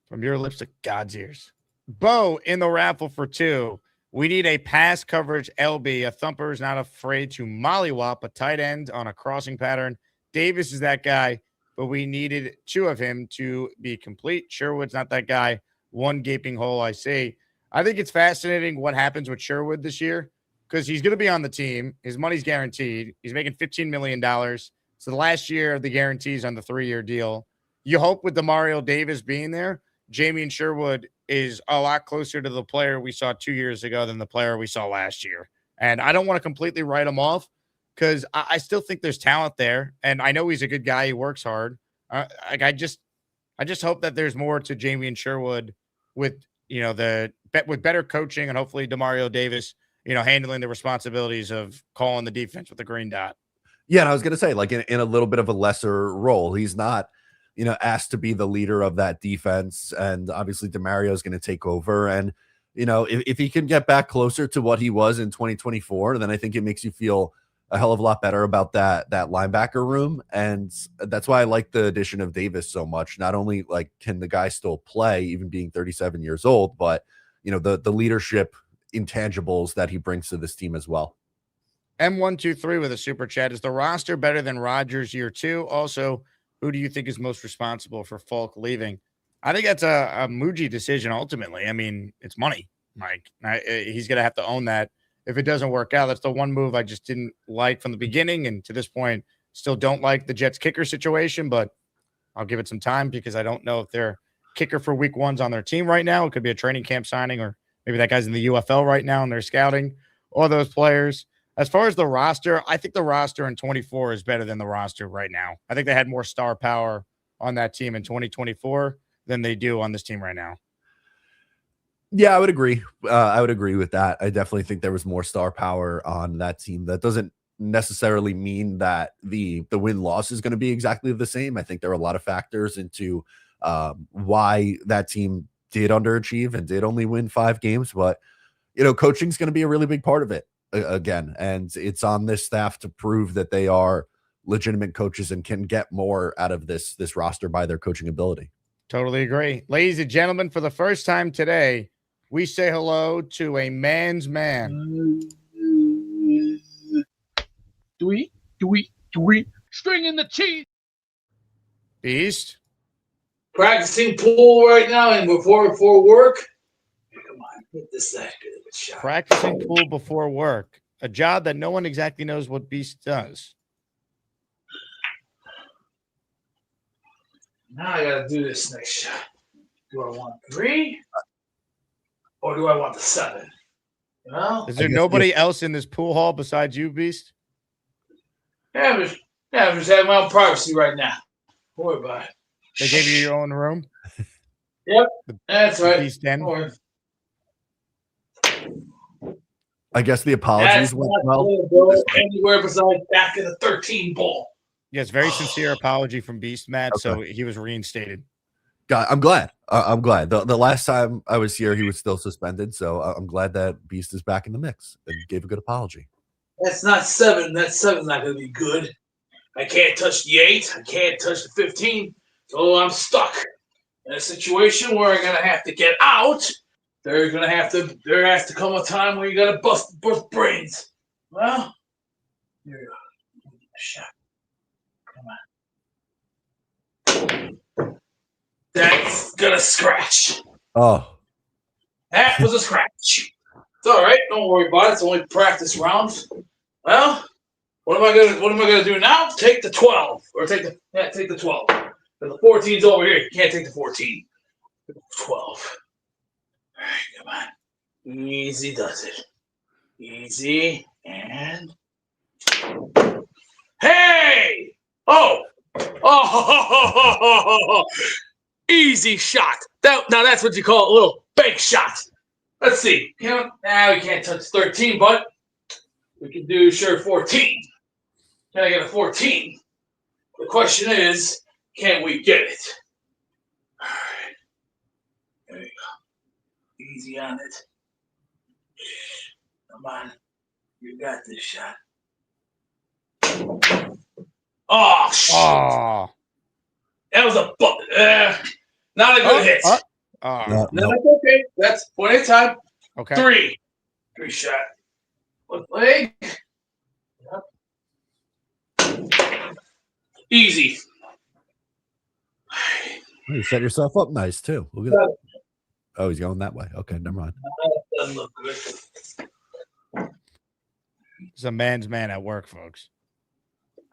From your lips to God's ears. Bo, in the raffle for 2, we need a pass coverage LB. A thumper is not afraid to mollywop a tight end on a crossing pattern. Davis is that guy, but we needed 2 of him to be complete. Sherwood's not that guy. 1 gaping hole I see. I think it's fascinating what happens with Sherwood this year, because he's going to be on the team. His money's guaranteed. He's making $15 million. So the last year of the guarantees on the 3-year deal. You hope with DeMario Davis being there, Jamien Sherwood is a lot closer to the player we saw 2 years ago than the player we saw last year. And I don't want to completely write him off because I still think there's talent there. And I know he's a good guy. He works hard. I just hope that there's more to Jamien Sherwood with, with better coaching and hopefully DeMario Davis, handling the responsibilities of calling the defense with the green dot. Yeah, and I was going to say, like, in a little bit of a lesser role. He's not, asked to be the leader of that defense. And obviously DeMario is going to take over. And, if he can get back closer to what he was in 2024, then I think it makes you feel a hell of a lot better about that linebacker room. And that's why I like the addition of Davis so much. Not only like can the guy still play, even being 37 years old, but, the leadership intangibles that he brings to this team as well. M123 with a super chat. Is the roster better than Rodgers year 2? Also, who do you think is most responsible for Falk leaving? I think that's a Muji decision ultimately. I mean, it's money, Mike. He's going to have to own that. If it doesn't work out, that's the one move I just didn't like from the beginning. And to this point, still don't like the Jets kicker situation, but I'll give it some time because I don't know if their kicker for week 1's on their team right now. It could be a training camp signing, or maybe that guy's in the UFL right now and they're scouting all those players. As far as the roster, I think the roster in 24 is better than the roster right now. I think they had more star power on that team in 2024 than they do on this team right now. Yeah, I would agree. I would agree with that. I definitely think there was more star power on that team. That doesn't necessarily mean that the win-loss is going to be exactly the same. I think there are a lot of factors into why that team did underachieve and did only win 5 games. But, coaching is going to be a really big part of it again. And it's on this staff to prove that they are legitimate coaches and can get more out of this roster by their coaching ability. Totally agree. Ladies and gentlemen, for the first time today, we say hello to a man's man. Do we stringing the cheese? Beast. Practicing pool right now and before work. Come on, get this that good of a shot. Practicing pool before work. A job that no one exactly knows what Beast does. Now I gotta do this next shot. Do I want 3? Or do I want the 7? Is there nobody else in this pool hall besides you, Beast? Yeah, I'm just having my own privacy right now. Don't worry about it. They gave you your own room? Yep, that's right. Beast Den? I guess the apologies went well. Anywhere besides back in the 13 bowl. Yes, very sincere apology from Beast, Matt. Okay. So he was reinstated. God, I'm glad. I'm glad. The last time I was here, he was still suspended. So I'm glad that Beast is back in the mix and gave a good apology. That's not 7. That 7's not going to be good. I can't touch the 8. I can't touch the 15. So I'm stuck in a situation where I'm going to have to get out. There has to come a time where you got to bust brains. Well, here you go. A shot. Come on. That's gonna scratch. Oh. That was a scratch. It's all right. Don't worry about it. It's only practice rounds. Well, what am I gonna do now? Take the 12. Or take the 12. But the 14's over here. You can't take the 14. 12. All right, come on. Easy does it. Easy and hey! Oh! Easy shot. Now that's what you call a little bank shot. Let's see. We can't touch 13, but we can do 14. Can I get a 14? The question is, can we get it? All right. There you go. Easy on it. Come on. You got this shot. Oh, shit. Oh. That was not a good hit. No, that's okay. That's one at a time. Okay. 3 shot. One leg. Yep. Easy. You set yourself up nice, too. Look at that. Oh, he's going that way. Okay, never mind. That doesn't look good. He's a man's man at work, folks.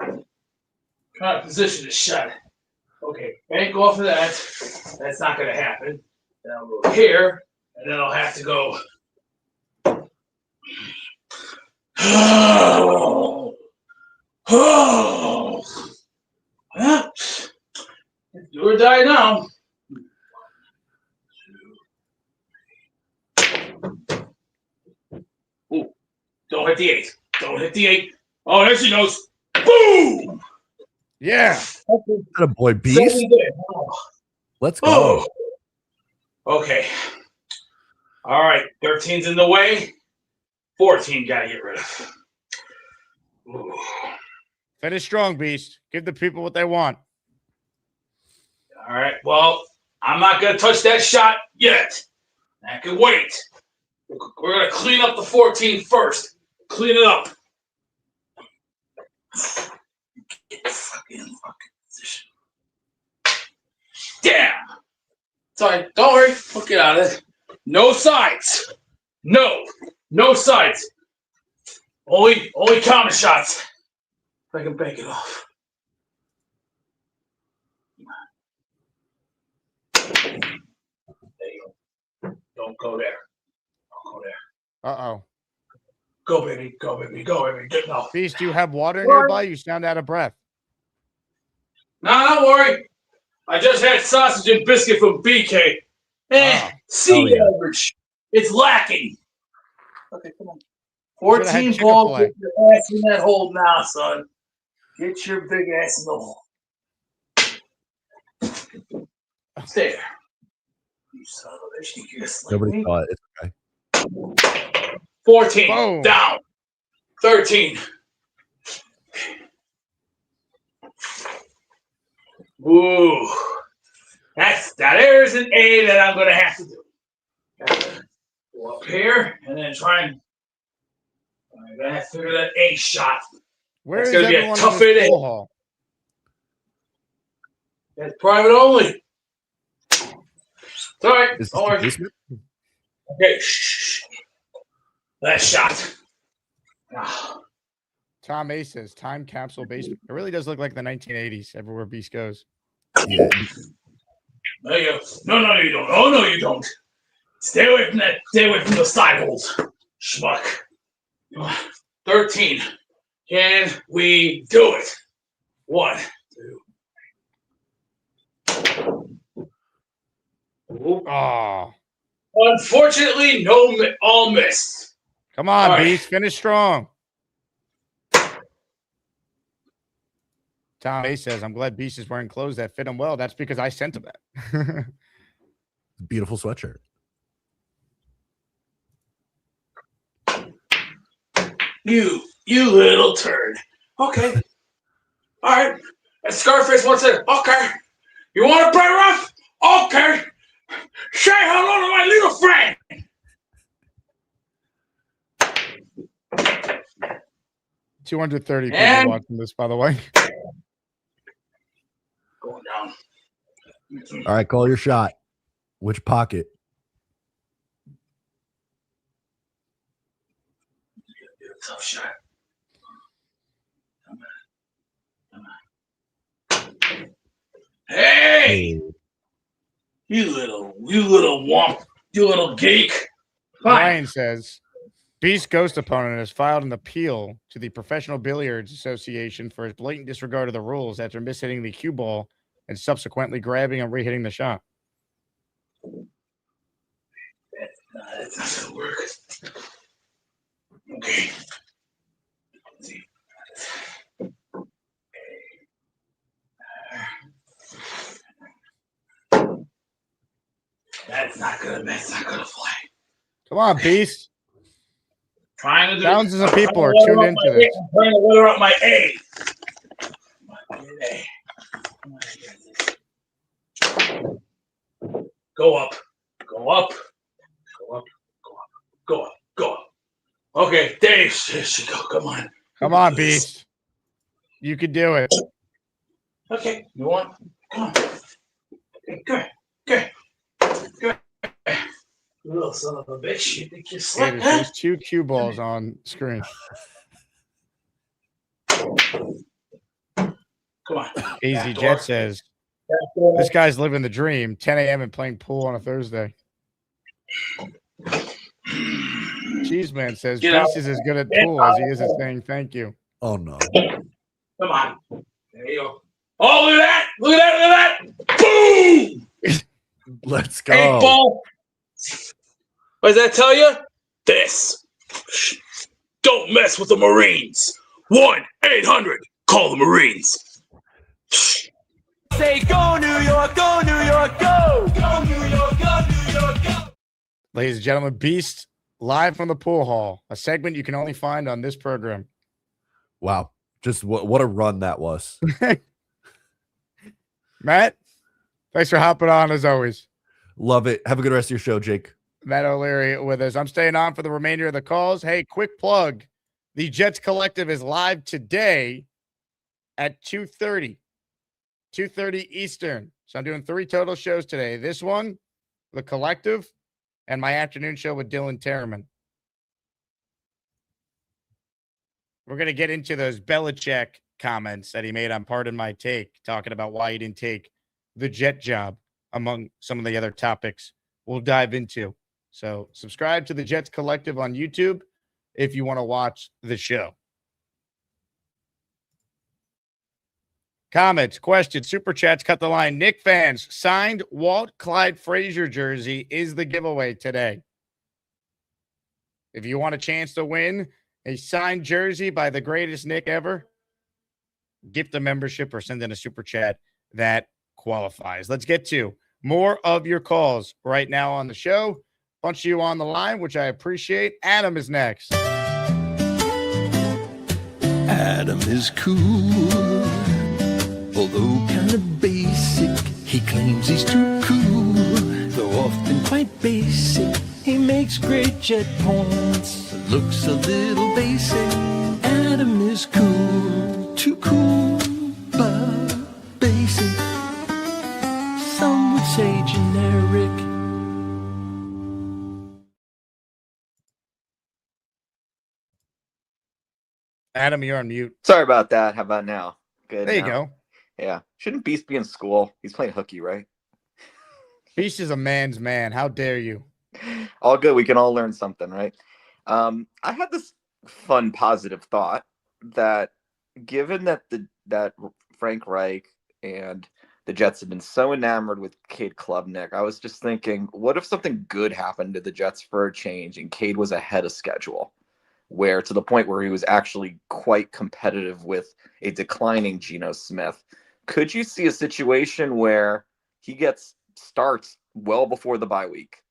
Trying to position the shot. Okay, bank off of that. That's not going to happen. Then I'll go here, and then I'll have to go. Well, do or die now. Ooh, don't hit the 8. Don't hit the 8. Oh, there she goes. Boom! Yeah. A boy, Beast. Let's go. Oh. Okay. All right. 13's in the way. 14 got to get rid of. Ooh. Finish strong, Beast. Give the people what they want. All right. Well, I'm not going to touch that shot yet. I can wait. We're going to clean up the 14 first. Clean it up. Get the fucking position. Damn. Sorry. Don't worry. We'll get out of it. No sides. No sides. Only counter shots. If I can bank it off. There you go. Don't go there. Don't go there. Uh-oh. Go, baby. Go, baby. Go, baby. Get no. Beast, do you have water nearby? You sound out of breath. No, don't worry. I just had sausage and biscuit from BK. See average. It's lacking. Okay, come on. 14 ball. Get your ass in that hole now, son. Get your big ass in the hole. There. You son of a bitch. You just Nobody saw it. It's okay. 14. Boom. Down. 13. Ooh. There's an A that I'm going to have to do. Go up here and then try and I'm going to have to figure that A shot. Where It's is going to be a everyone tough in A to this hit. pool hall? That's private only. It's all right. Is this Don't the worry. basement? Okay. Shh. That shot. Ah. Tom A says, time capsule basement. It really does look like the 1980s everywhere Beast goes. Yeah. There you go. No, you don't. Oh, no, you don't. Stay away from that. Stay away from the side holes. Schmuck. 13. Can we do it? 1, 2. Oh. Unfortunately, all missed. Come on, All right. Beast. Finish strong. Tom A says, I'm glad Beast is wearing clothes that fit him well. That's because I sent him that. Beautiful sweatshirt. You little turd. Okay. All right. And Scarface wants it. Okay. You want to play rough? Okay. Say hello to my little friend. 230 people And- watching this, by the way. Going down. All right, call your shot. Which pocket? Tough shot. Come on. Hey! You little womp. You little geek. Ryan says, Beast Ghost opponent has filed an appeal to the Professional Billiards Association for his blatant disregard of the rules after mishitting the cue ball and subsequently grabbing and re-hitting the shot. That's not going to work. Okay. Let's see. That's not gonna fly. Come on, Beast. Trying to do Thousands of people are I'm tuned into this. I'm trying to weather up my A. Go up. Go up. Go up. Go up. Go up. Go up. Okay, Dave. There she go. Come on. Come on, Beast. You could do it. Okay. You want? Come on. Okay, good. Good. Good. You little son of a bitch. You think you're slick, huh? There's 2 cue balls on screen. Come on. Easy Jet says, This guy's living the dream. 10 a.m. and playing pool on a Thursday. Cheeseman says Beast is as good at pool as he is at saying thank you. Oh no. Come on. There you go. Oh, look at that. Look at that. Look at that. Boom. Let's go. 8 ball. What does that tell you? This. Don't mess with the Marines. 1-800-CALL the Marines. Say go New York, go New York, go! Go New York, go New York, go! Ladies and gentlemen, Beast live from the pool hall, a segment you can only find on this program. Wow. Just what a run that was. Matt, thanks for hopping on as always. Love it. Have a good rest of your show, Jake. Matt O'Leary with us. I'm staying on for the remainder of the calls. Hey, quick plug. The Jets Collective is live today at 2:30 Eastern. So I'm doing 3 total shows today. This one, The Collective, and my afternoon show with Dylan Terriman. We're going to get into those Belichick comments that he made on Pardon My Take, talking about why he didn't take the Jet job, among some of the other topics we'll dive into. So subscribe to the Jets Collective on YouTube if you want to watch the show. Comments, questions, super chats, cut the line. Nick fans, signed Walt Clyde Frazier jersey is the giveaway today. If you want a chance to win a signed jersey by the greatest Nick ever, gift a membership or send in a super chat that qualifies. Let's get to more of your calls right now on the show. Bunch of you on the line, which I appreciate. Adam is next. Adam is cool, although kind of basic. He claims he's too cool, though often quite basic. He makes great jet points, looks a little basic. Adam is cool, too cool, but basic. Some would say generic. Adam, you're on mute. Sorry about that. How about now? Good. There you now. go. Yeah. Shouldn't Beast be in school? He's playing hooky, right? Beast is a man's man. How dare you? All good. We can all learn something, right? I had this fun, positive thought that given that that Frank Reich and the Jets have been so enamored with Cade Klubnik, I was just thinking, what if something good happened to the Jets for a change and Cade was ahead of schedule? Where to the point where he was actually quite competitive with a declining Geno Smith. Could you see a situation where he starts well before the bye week?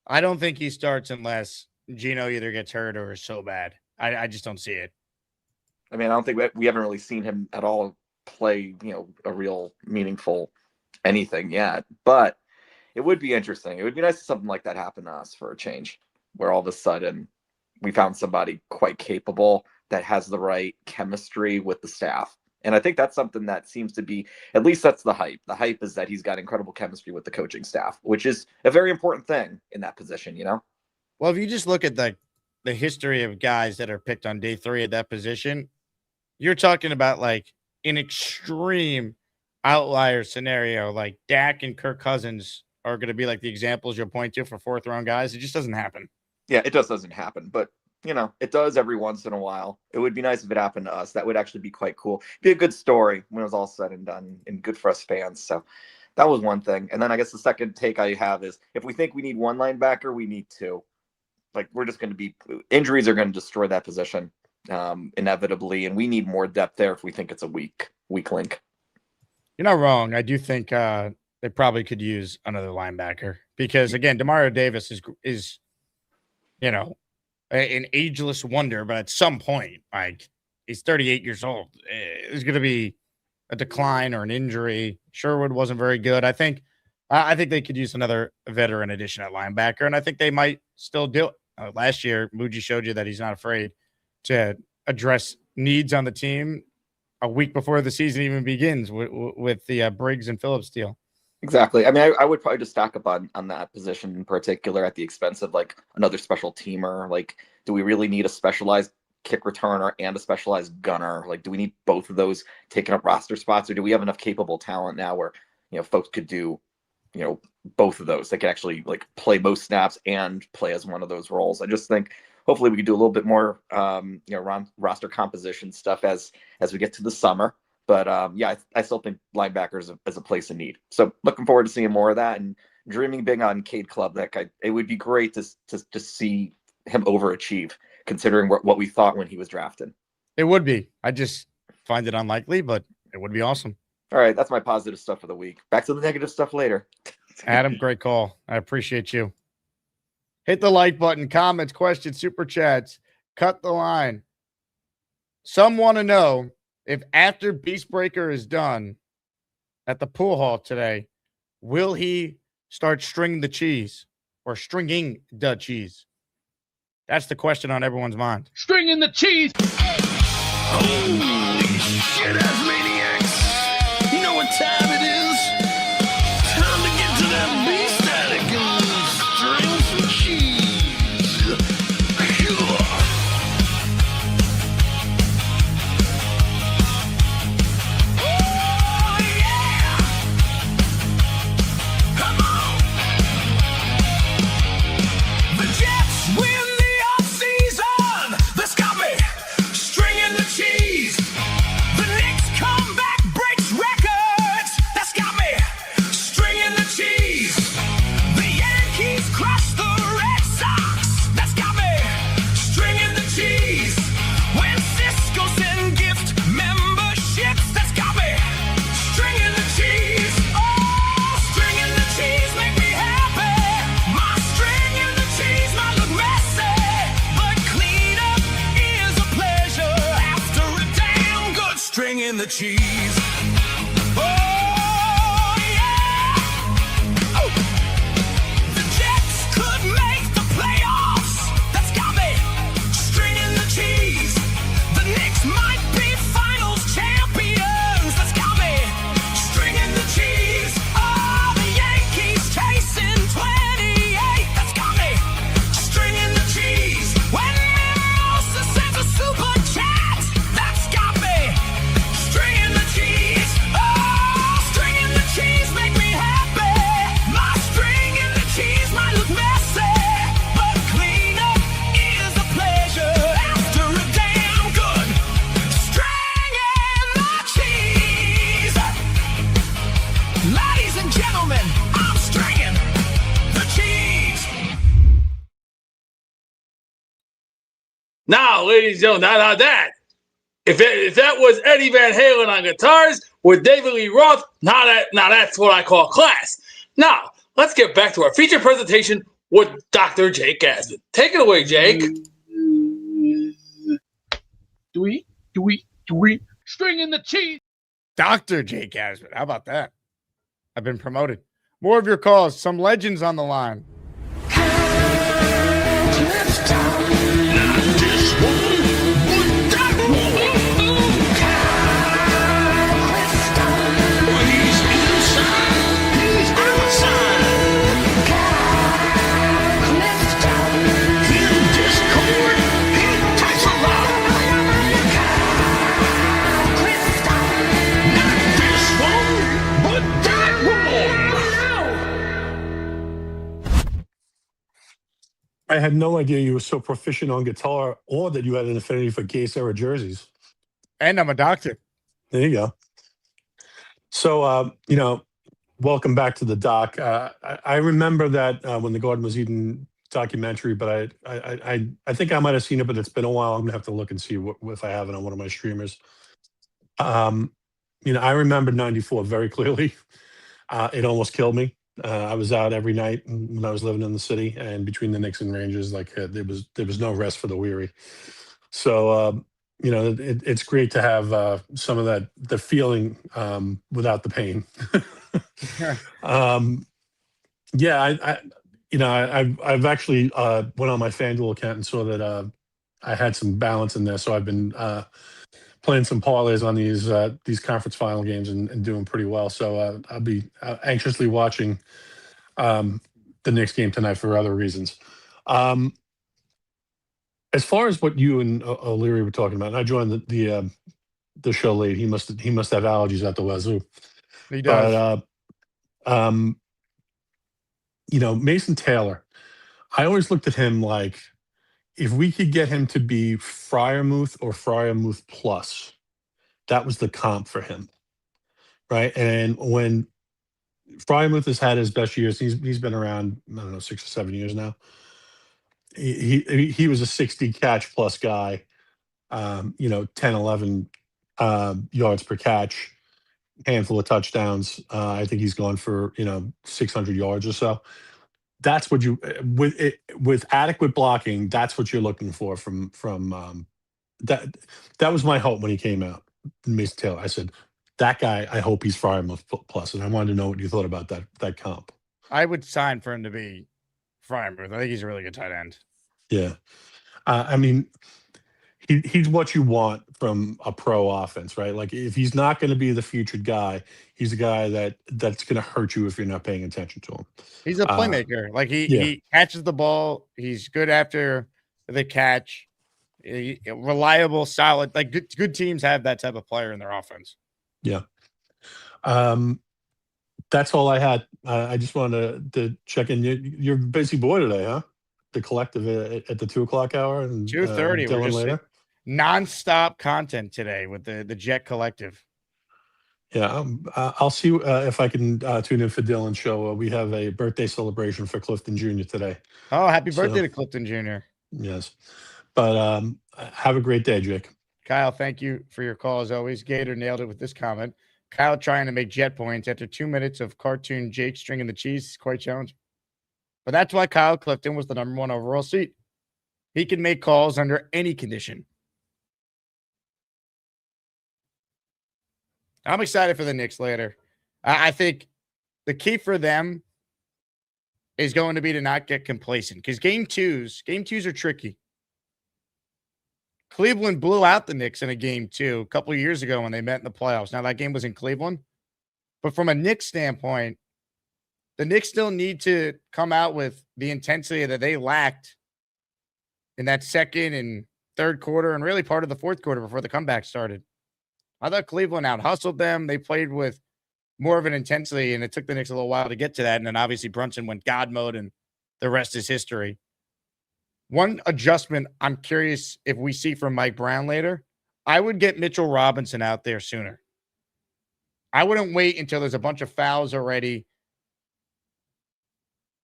I don't think he starts unless Geno either gets hurt or is so bad. I just don't see it. I mean, I don't think we haven't really seen him at all play, a real meaningful anything yet. But it would be interesting. It would be nice if something like that happened to us for a change, where all of a sudden we found somebody quite capable that has the right chemistry with the staff. And I think that's something that seems to be, at least that's the hype. The hype is that he's got incredible chemistry with the coaching staff, which is a very important thing in that position, Well, if you just look at the history of guys that are picked on day 3 at that position, you're talking about like an extreme outlier scenario. Like Dak and Kirk Cousins are going to be like the examples you'll point to for 4th round guys. It just doesn't happen. Yeah, it just doesn't happen. But, it does every once in a while. It would be nice if it happened to us. That would actually be quite cool. Be a good story when it was all said and done and good for us fans. So that was one thing. And then I guess the second take I have is if we think we need 1 linebacker, we need 2. Like we're just going to be – injuries are going to destroy that position inevitably. And we need more depth there if we think it's a weak link. You're not wrong. I do think they probably could use another linebacker because, again, Demario Davis is an ageless wonder, but at some point, like he's 38 years old, there's going to be a decline or an injury. Sherwood wasn't very good. I think they could use another veteran addition at linebacker, and I think they might still do it. Last year, Muji showed you that he's not afraid to address needs on the team a week before the season even begins with the Briggs and Phillips deal. Exactly. I mean, I would probably just stack up on that position in particular at the expense of like another special teamer. Like, do we really need a specialized kick returner and a specialized gunner? Like, do we need both of those taking up roster spots, or do we have enough capable talent now where, folks could do, both of those. They could actually like play most snaps and play as one of those roles. I just think hopefully we could do a little bit more, roster composition stuff as we get to the summer. But I still think linebackers is a place in need. So looking forward to seeing more of that and dreaming big on Cade Club. That guy, it would be great to see him overachieve considering what we thought when he was drafted. It would be. I just find it unlikely, but it would be awesome. All right, that's my positive stuff for the week. Back to the negative stuff later. Adam, great call. I appreciate you. Hit the like button, comments, questions, super chats, cut the line. Some want to know if after Beastbreaker is done at the pool hall today, will he start stringing the cheese or stringing the cheese? That's the question on everyone's mind. Stringing the cheese. Holy shit, ass maniacs. You know what time it is? Time to get to that beef static and string some cheese. Oh, yeah! Come on! The Jets win the offseason. That's got me stringing the cheese. The Knicks come back, breaks records. That's got me stringing the cheese. The Yankees crush the Red Sox. That's got me stringing the cheese. When Cisco send gift memberships. That's got me stringing the cheese. Oh, stringing the cheese make me happy. My stringing the cheese might look messy, but cleanup is a pleasure after a damn good string in the cheese. Oh, yeah! Oh. The Jets could make the playoffs. That's got me stringing the cheese. The Knicks might be finals champions. That's got me stringing the cheese. Oh, the Yankees chasing 28. That's got me stringing the cheese. When Mimosa sends a super chat, that's got me stringing the cheese. Oh, stringing the cheese make me happy. My stringing the cheese might look messy, but cleanup is a pleasure after a damn good stringing the cheese. Ladies and gentlemen, I'm stringing the cheese. Now, ladies and gentlemen, now that. If that was Eddie Van Halen on guitars with David Lee Roth, now that's what I call class. Now, let's get back to our feature presentation with Dr. Jake Asman. Take it away, Jake. Stringing the cheese. Dr. Jake Asman. How about that? I've been promoted. More of your calls. Some legends on the line. I had no idea you were so proficient on guitar or that you had an affinity for gay Sarah jerseys. And I'm a doctor. There you go. So, welcome back to the doc. I remember that when the Garden Was Eden documentary, but I think I might have seen it, but it's been a while. I'm gonna have to look and see if I have it on one of my streamers. I remember '94 very clearly. It almost killed me. I was out every night when I was living in the city, and between the Knicks and Rangers, there was no rest for the weary. So it's great to have some of the feeling without the pain. I've actually went on my FanDuel account and saw that I had some balance in there, so I've been playing some parlays on these conference final games and doing pretty well. So I'll be anxiously watching the Knicks game tonight for other reasons. As far as what you and O'Leary were talking about, and I joined the show late. He must have allergies at the wazoo. He does. Mason Taylor, I always looked at him like if we could get him to be Freiermuth or Freiermuth plus, that was the comp for him, right? And when Freiermuth has had his best years, he's been around, I don't know, 6 or 7 years now. He was a 60 catch plus guy, 10, 11 yards per catch, handful of touchdowns. I think he's gone for 600 yards or so. That's what you with adequate blocking. That's what you're looking for from that. That was my hope when he came out, Mason Taylor. I said that guy. I hope he's Freiermuth plus, and I wanted to know what you thought about that comp. I would sign for him to be Freiermuth. I think he's a really good tight end. Yeah, I mean, he's what you want from a pro offense, right? Like if he's not going to be the featured guy, he's a guy that's going to hurt you if you're not paying attention to him. He's a playmaker. He catches the ball. He's good after the catch. Reliable, solid. Like good teams have that type of player in their offense. Yeah. That's all I had. I just wanted to check in. You're a busy boy today, huh? The collective at the 2:00 hour and 2:30. Dylan later. Non-stop content today with the Jet Collective. Yeah, I'll see if I can tune in for Dylan's show. We have a birthday celebration for Clifton Jr. today. Oh, happy birthday to Clifton Jr. Yes, but have a great day, Jake. Kyle, thank you for your call as always. Gator nailed it with this comment. Kyle trying to make Jet points after 2 minutes of cartoon Jake stringing the cheese is quite challenging. But that's why Kyle Clifton was the #1 overall seed. He can make calls under any condition. I'm excited for the Knicks later. I think the key for them is going to be to not get complacent because game twos are tricky. Cleveland blew out the Knicks in a game 2 a couple of years ago when they met in the playoffs. Now that game was in Cleveland. But from a Knicks standpoint, the Knicks still need to come out with the intensity that they lacked in that second and third quarter and really part of the fourth quarter before the comeback started. I thought Cleveland out-hustled them. They played with more of an intensity, and it took the Knicks a little while to get to that. And then obviously Brunson went God mode, and the rest is history. One adjustment I'm curious if we see from Mike Brown later, I would get Mitchell Robinson out there sooner. I wouldn't wait until there's a bunch of fouls already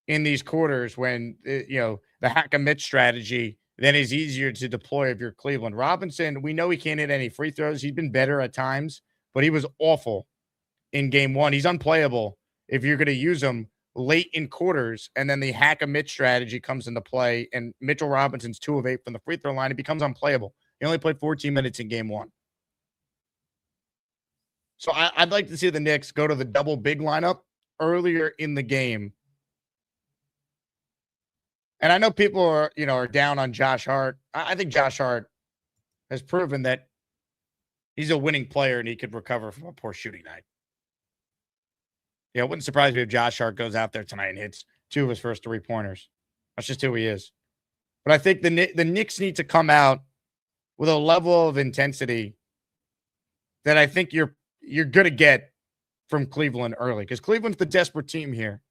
in these quarters when, the hack-a-Mitch strategy then is easier to deploy if you're Cleveland. Robinson, we know he can't hit any free throws. He's been better at times, but he was awful in game 1. He's unplayable if you're going to use him late in quarters, and then the hack-a-Mitch strategy comes into play, and Mitchell Robinson's 2 of 8 from the free throw line. It becomes unplayable. He only played 14 minutes in game 1. So I'd like to see the Knicks go to the double big lineup earlier in the game. And I know people are down on Josh Hart. I think Josh Hart has proven that he's a winning player and he could recover from a poor shooting night. Yeah, it wouldn't surprise me if Josh Hart goes out there tonight and hits 2 of his first 3-pointers. That's just who he is. But I think the Knicks need to come out with a level of intensity that I think you're going to get from Cleveland early because Cleveland's the desperate team here.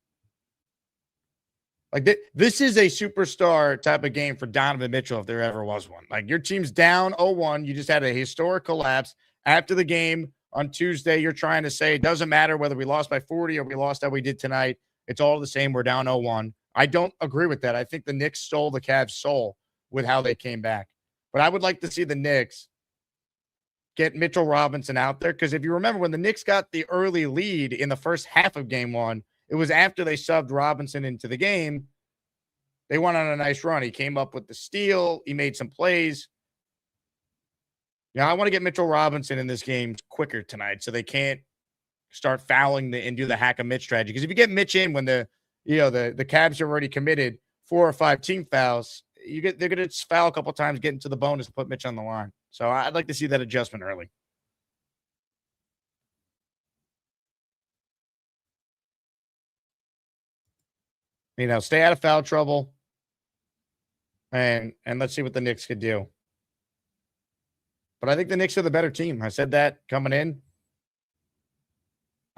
Like this is a superstar type of game for Donovan Mitchell if there ever was one. Like your team's down 0-1. You just had a historic collapse. After the game on Tuesday, you're trying to say it doesn't matter whether we lost by 40 or we lost how we did tonight. It's all the same. We're down 0-1. I don't agree with that. I think the Knicks stole the Cavs' soul with how they came back. But I would like to see the Knicks get Mitchell Robinson out there because if you remember when the Knicks got the early lead in the first half of game 1, it was after they subbed Robinson into the game. They went on a nice run. He came up with the steal. He made some plays. Now, I want to get Mitchell Robinson in this game quicker tonight so they can't start fouling and do the hack-a-Mitch strategy. Because if you get Mitch in when the Cavs are already committed 4 or 5 team fouls, they're going to foul a couple times, get into the bonus, and put Mitch on the line. So I'd like to see that adjustment early. Stay out of foul trouble, and let's see what the Knicks could do. But I think the Knicks are the better team. I said that coming in.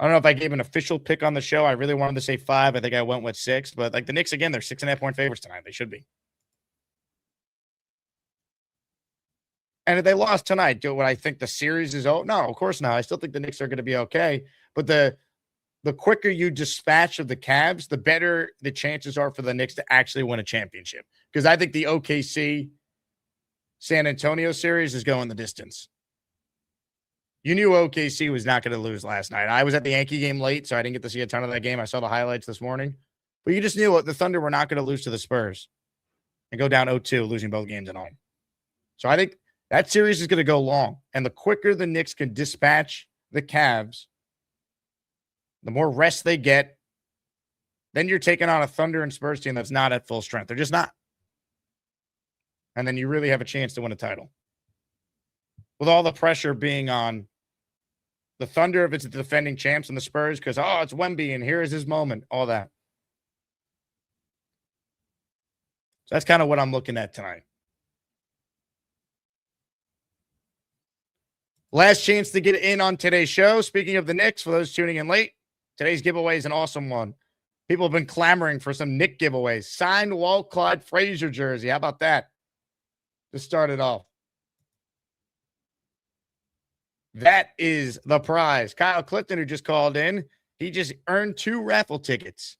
I don't know if I gave an official pick on the show. I really wanted to say 5. I think I went with 6. But like the Knicks, again, they're 6.5-point favorites tonight. They should be. And if they lost tonight, do I think the series is over? No, of course not. I still think the Knicks are going to be okay. But the quicker you dispatch of the Cavs, the better the chances are for the Knicks to actually win a championship. Because I think the OKC San Antonio series is going the distance. You knew OKC was not going to lose last night. I was at the Yankee game late, so I didn't get to see a ton of that game. I saw the highlights this morning. But you just knew the Thunder were not going to lose to the Spurs and go down 0-2, losing both games at home. So I think that series is going to go long. And the quicker the Knicks can dispatch the Cavs, the more rest they get, then you're taking on a Thunder and Spurs team that's not at full strength. They're just not. And then you really have a chance to win a title. With all the pressure being on the Thunder, if it's the defending champs, and the Spurs, because, it's Wemby, and here is his moment, all that. So that's kind of what I'm looking at tonight. Last chance to get in on today's show. Speaking of the Knicks, for those tuning in late, today's giveaway is an awesome one. People have been clamoring for some Knick giveaways. Signed Walt Clyde Frazier jersey. How about that? To start it off. That is the prize. Kyle Clifton, who just called in, he just earned 2 raffle tickets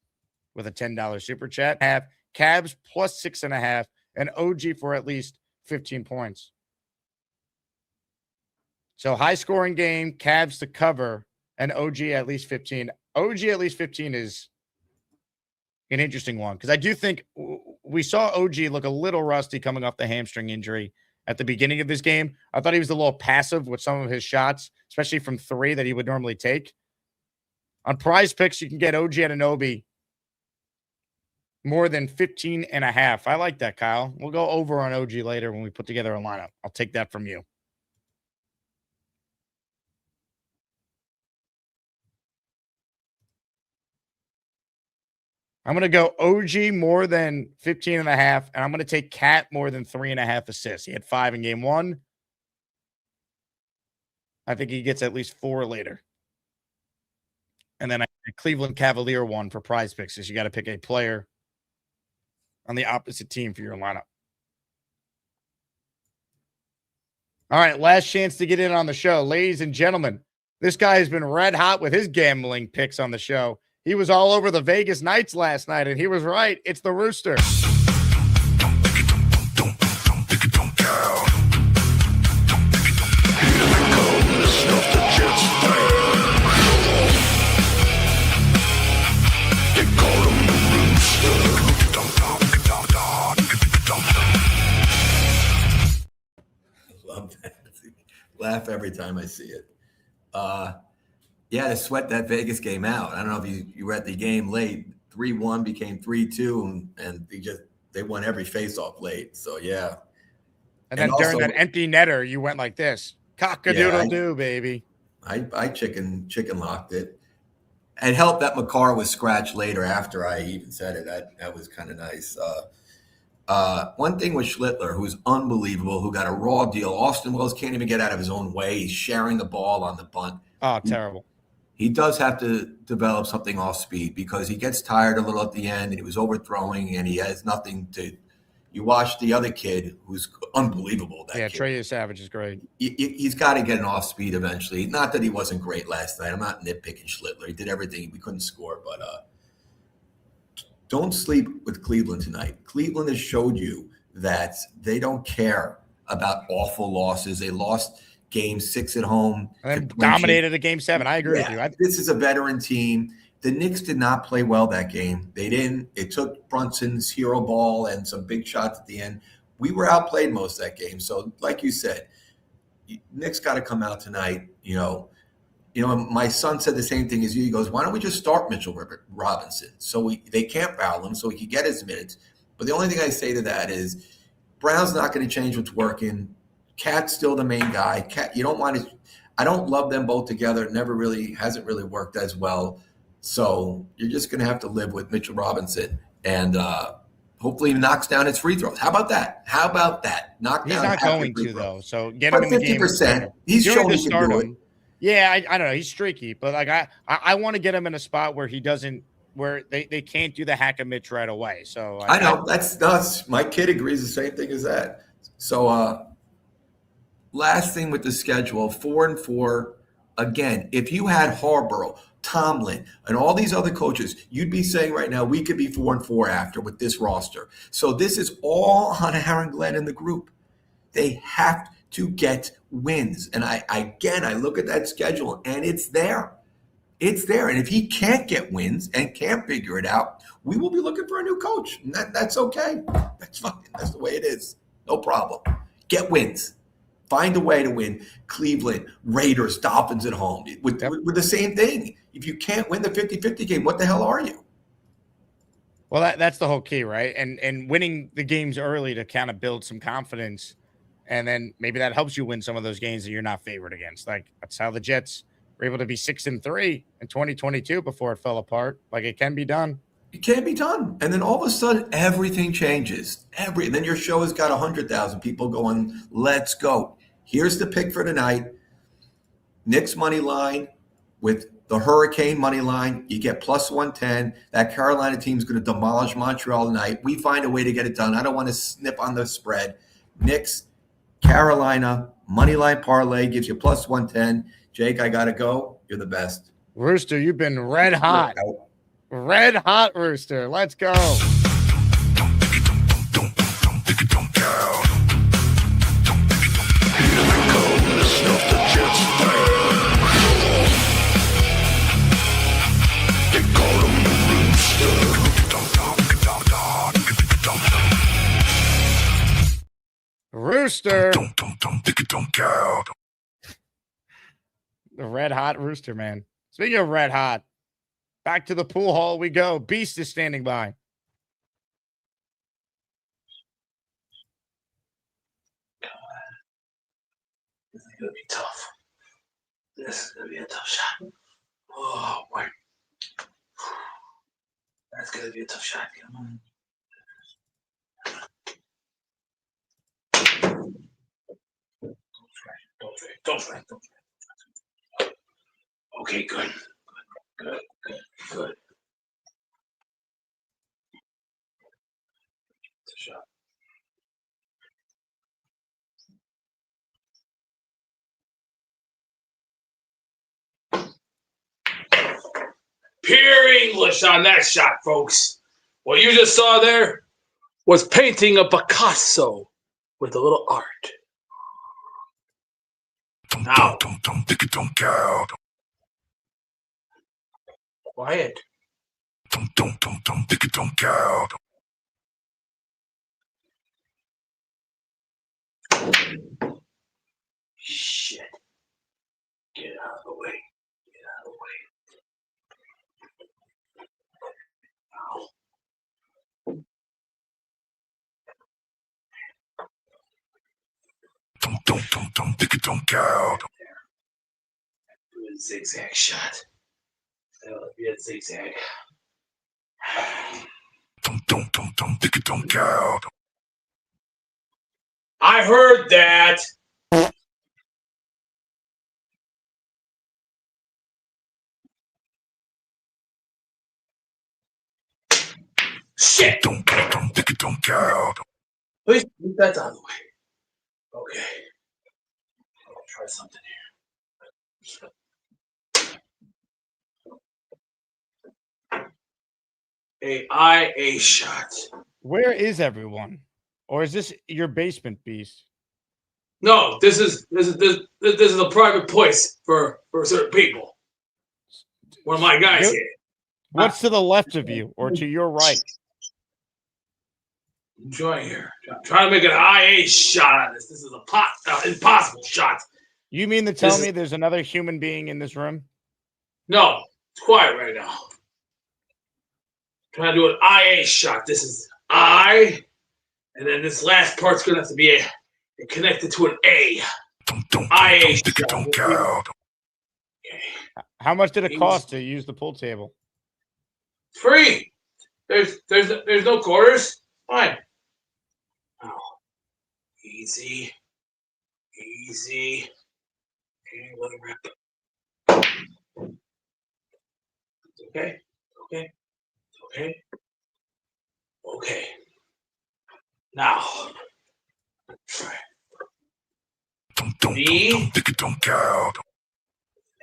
with a $10 super chat. Have Cavs plus 6.5 and OG for at least 15 points. So high scoring game, Cavs to cover, and OG at least 15. OG at least 15 is an interesting one because I do think we saw OG look a little rusty coming off the hamstring injury at the beginning of this game. I thought he was a little passive with some of his shots, especially from 3 that he would normally take. On PrizePicks, you can get OG Anunoby more than 15.5. I like that, Kyle. We'll go over on OG later when we put together a lineup. I'll take that from you. I'm going to go OG more than 15.5, and I'm going to take Cat more than 3.5 assists. He had 5 in game 1. I think he gets at least 4 later. And then a Cleveland Cavalier one for PrizePicks is you got to pick a player on the opposite team for your lineup. All right, last chance to get in on the show. Ladies and gentlemen, this guy has been red hot with his gambling picks on the show. He was all over the Vegas Knights last night, and he was right. It's the Rooster. Love that. Laugh every time I see it. Yeah, to sweat that Vegas game out. I don't know if you were at the game late. 3-1 became 3-2, and they won every faceoff late. So yeah. And then during that empty netter, you went like this. Cock-a-doodle-doo, baby. I chicken locked it. It helped that McCarr was scratched later after I even said it. That was kind of nice. One thing with Schlittler, who's unbelievable, who got a raw deal. Austin Wells can't even get out of his own way. He's sharing the ball on the bunt. Oh, terrible. He does have to develop something off speed because he gets tired a little at the end and he was overthrowing and he has nothing to – you watch the other kid who's unbelievable. That kid. Trey Savage is great. He's got to get an off speed eventually. Not that he wasn't great last night. I'm not nitpicking Schlittler. He did everything. We couldn't score, but don't sleep with Cleveland tonight. Cleveland has showed you that they don't care about awful losses. They lost – Game 6 at home. And dominated a Game 7. I agree with you. This is a veteran team. The Knicks did not play well that game. They didn't. It took Brunson's hero ball and some big shots at the end. We were outplayed most of that game. So, like you said, Knicks got to come out tonight. You know, my son said the same thing as you. He goes, why don't we just start Mitchell Robinson? So they can't foul him so he can get his minutes. But the only thing I say to that is Brown's not going to change what's working. Cat's still the main guy. Cat, you don't want to. I don't love them both together. It hasn't really worked as well. So you're just going to have to live with Mitchell Robinson, and hopefully he knocks down his free throws. How about that? He's not going to though. So get him in the game. 50%. He's shown he can do it. Yeah, I don't know. He's streaky, but like I want to get him in a spot where he doesn't, where they can't do the hack a Mitch right away. So I know that's nuts. My kid agrees the same thing as that. So last thing with the schedule, 4-4. Again, if you had Harborough, Tomlin, and all these other coaches, you'd be saying right now we could be 4-4 after with this roster. So this is all on Aaron Glenn and the group. They have to get wins. And I look at that schedule and it's there. It's there. And if he can't get wins and can't figure it out, we will be looking for a new coach. And that's okay. That's fine. That's the way it is. No problem. Get wins. Find a way to win. Cleveland, Raiders, Dolphins at home. With the same thing. If you can't win the 50-50 game, what the hell are you? Well, that's the whole key, right? And winning the games early to kind of build some confidence. And then maybe that helps you win some of those games that you're not favored against. Like that's how the Jets were able to be 6-3 in 2022 before it fell apart. Like it can be done. It can be done. And then all of a sudden, everything changes. And then your show has got 100,000 people going, let's go. Here's the pick for tonight. Knicks money line with the Hurricane money line. You get plus 110. That Carolina team is going to demolish Montreal tonight. We find a way to get it done. I don't want to snip on the spread. Knicks, Carolina, money line parlay gives you plus 110. Jake, I got to go. You're the best. Rooster, you've been red hot. Red hot, Rooster. Let's go. Rooster. The red hot Rooster, man. Speaking of red hot, back to the pool hall we go. Beast is standing by. This is gonna be tough. This is gonna be a tough shot. Oh boy. That's gonna be a tough shot. Come on. Don't try. Okay, good. Good. It's a shot. Pure English on that shot, folks. What you just saw there was painting a Picasso with a little art. Now, quiet. Shit. Get out of the way. Do a zigzag shot. That'll be a zigzag. I heard that. Shit. Please, that's out of the way. Okay. I'll try something here. A shot. Where is everyone? Or is this your basement, Beast? No, this is a private place for certain people. One of my guys here. What's to the left of you or to your right? I'm trying here. I'm trying to make an IA shot on this. This is a impossible shot. You mean to tell me there's another human being in this room? No, it's quiet right now. Trying to do an IA shot. This is I, and then this last part's gonna have to be connected to an A. IA shot. How much did it cost to use the pool table? Free. There's no quarters. Fine. Oh, easy. Okay, let it rip. Okay. Now, try. B.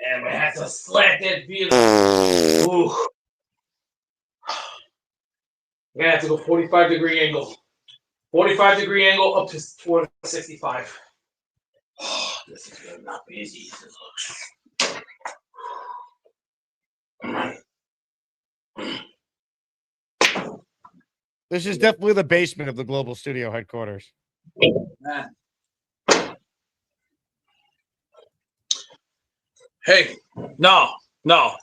And we have to slant that vehicle. Ooh. We're gonna have to go 45-degree angle. 45-degree angle up to 465. Oh, this is gonna not be as easy as it looks. This is definitely the basement of the Global Studio headquarters. Hey, no,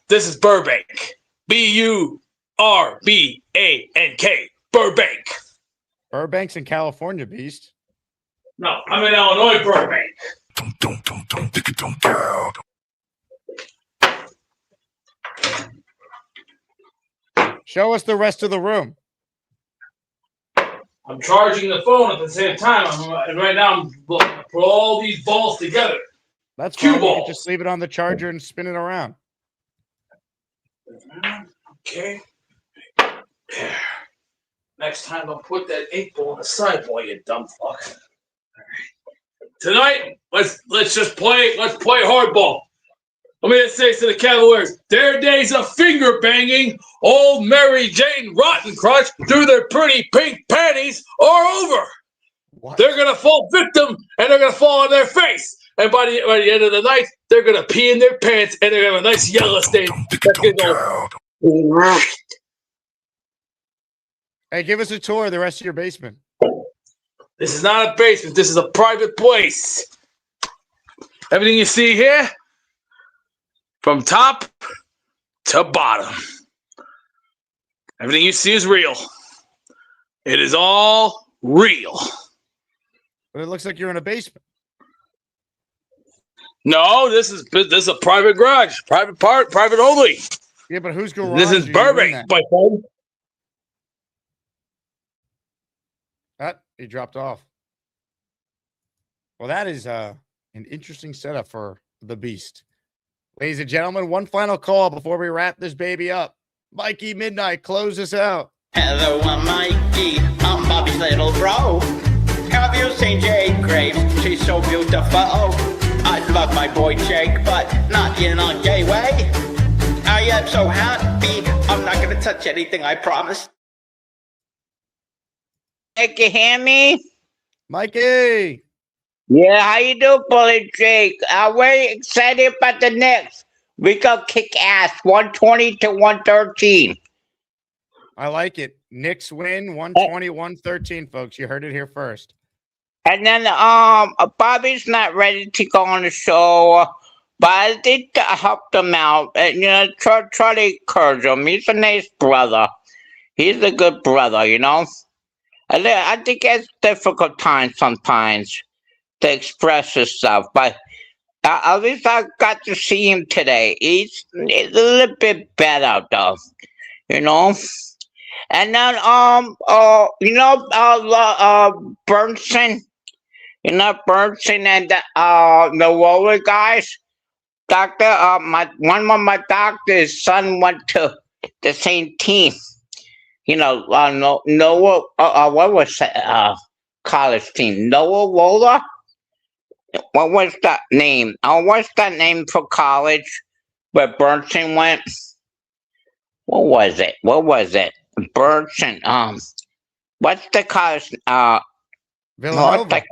this is Burbank. Burbank. Burbank. Burbank's in California, Beast. No, I'm in Illinois, Burbank. Show us the rest of the room. I'm charging the phone at the same time. And right now I'm put all these balls together. That's Cue fine. You can balls. just leave it on the charger and spin it around. Okay. Next time I'll put that 8-ball on the sideboard, you dumb fuck. Tonight, let's just play. Let's play hardball. Let me just say to the Cavaliers, their days of finger banging old Mary Jane Rottencrotch through their pretty pink panties are over. What? They're gonna fall victim and they're gonna fall on their face. And by the end of the night, they're gonna pee in their pants and they're gonna have a nice yellow stain. Hey, give us a tour of the rest of your basement. This is not a basement. This is a private place. Everything you see here, from top to bottom, everything you see is real. It is all real. But it looks like you're in a basement. No, this is a private garage, private only. Yeah, but whose garage? This is Burbank, my friend. He dropped off. Well, that is an interesting setup for the Beast. Ladies and gentlemen, one final call before we wrap this baby up. Mikey Midnight, close us out. Hello, I'm Mikey. I'm Bobby's little bro. Have you seen Jake Graves? She's so beautiful. I love my boy Jake, but not in a gay way. I am so happy. I'm not going to touch anything, I promise. Hey, can you hear me? Mikey! Yeah, how you doing, Bully Jake? I'm very excited about the Knicks. We go kick ass, 120 to 113. I like it. Knicks win, 120-113, folks. You heard it here first. And then Bobby's not ready to go on the show, but I did help him out. And, try to encourage him. He's a nice brother. He's a good brother, I think it's difficult times sometimes to express himself, but at least I got to see him today. He's a little bit better, though, And then, Bernstein, Bernstein and the Roller guys. Doctor, one of my doctor's son went to the same team. Noah, what was that college team? Noah Roller? What was that name? What's that name for college where Bernstein went? What was it? Bernstein. What's the college? Villanova.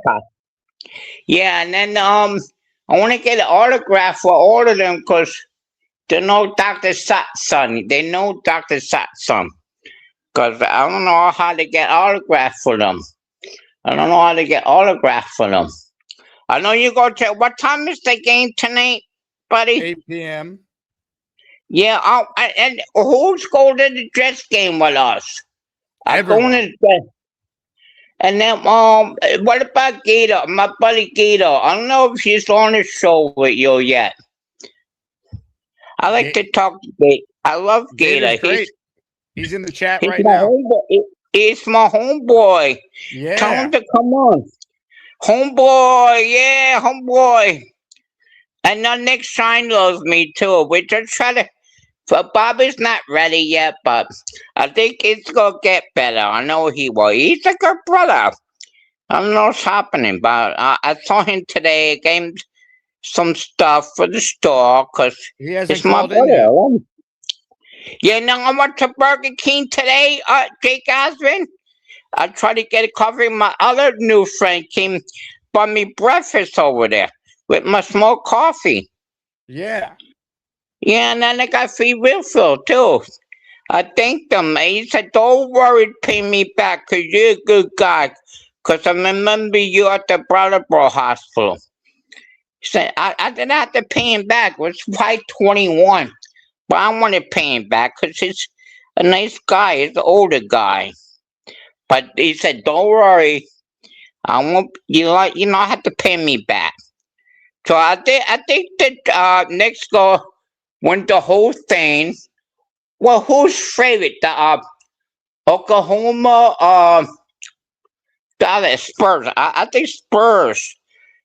Yeah, and then I want to get an autograph for all of them because they know Dr. Satson. They know Dr. Satson. Because I don't know how to get autograph for them. I know you go to, what time is the game tonight, buddy? 8 p.m. Yeah, and who's going to the Jets game with us? I'm going to the Jets. And then, what about Gator, my buddy Gator? I don't know if he's on the show with you yet. I like to talk to Gator. I love Gator. He's in the chat right now. He's my homeboy. Yeah. Tell him to come on. Homeboy. And then Nick Shine loves me too. We just try to So Bobby's not ready yet, but I think he's gonna get better. I know he will. He's a good brother. I don't know what's happening, but I saw him today. Gave him some stuff for the store because He hasn't it's my called in yet. brother. Yeah, no, I went to Burger King today, Jake Osmond. I tried to get a coffee. My other new friend came, bought me breakfast over there with my small coffee. Yeah. Yeah, and then I got free refill too. I thanked him. He said, "Don't worry, pay me back, cause you're a good guy. Cause I remember you at the Brattleboro Hospital." He said, "I didn't have to pay him back. It was $5.21, but I want to pay him back cause he's a nice guy. He's an older guy." But he said, "Don't worry, I won't. You don't have to pay me back." So I think that Knicks go win the whole thing. Well, who's favorite? The Oklahoma, the other Spurs. I think Spurs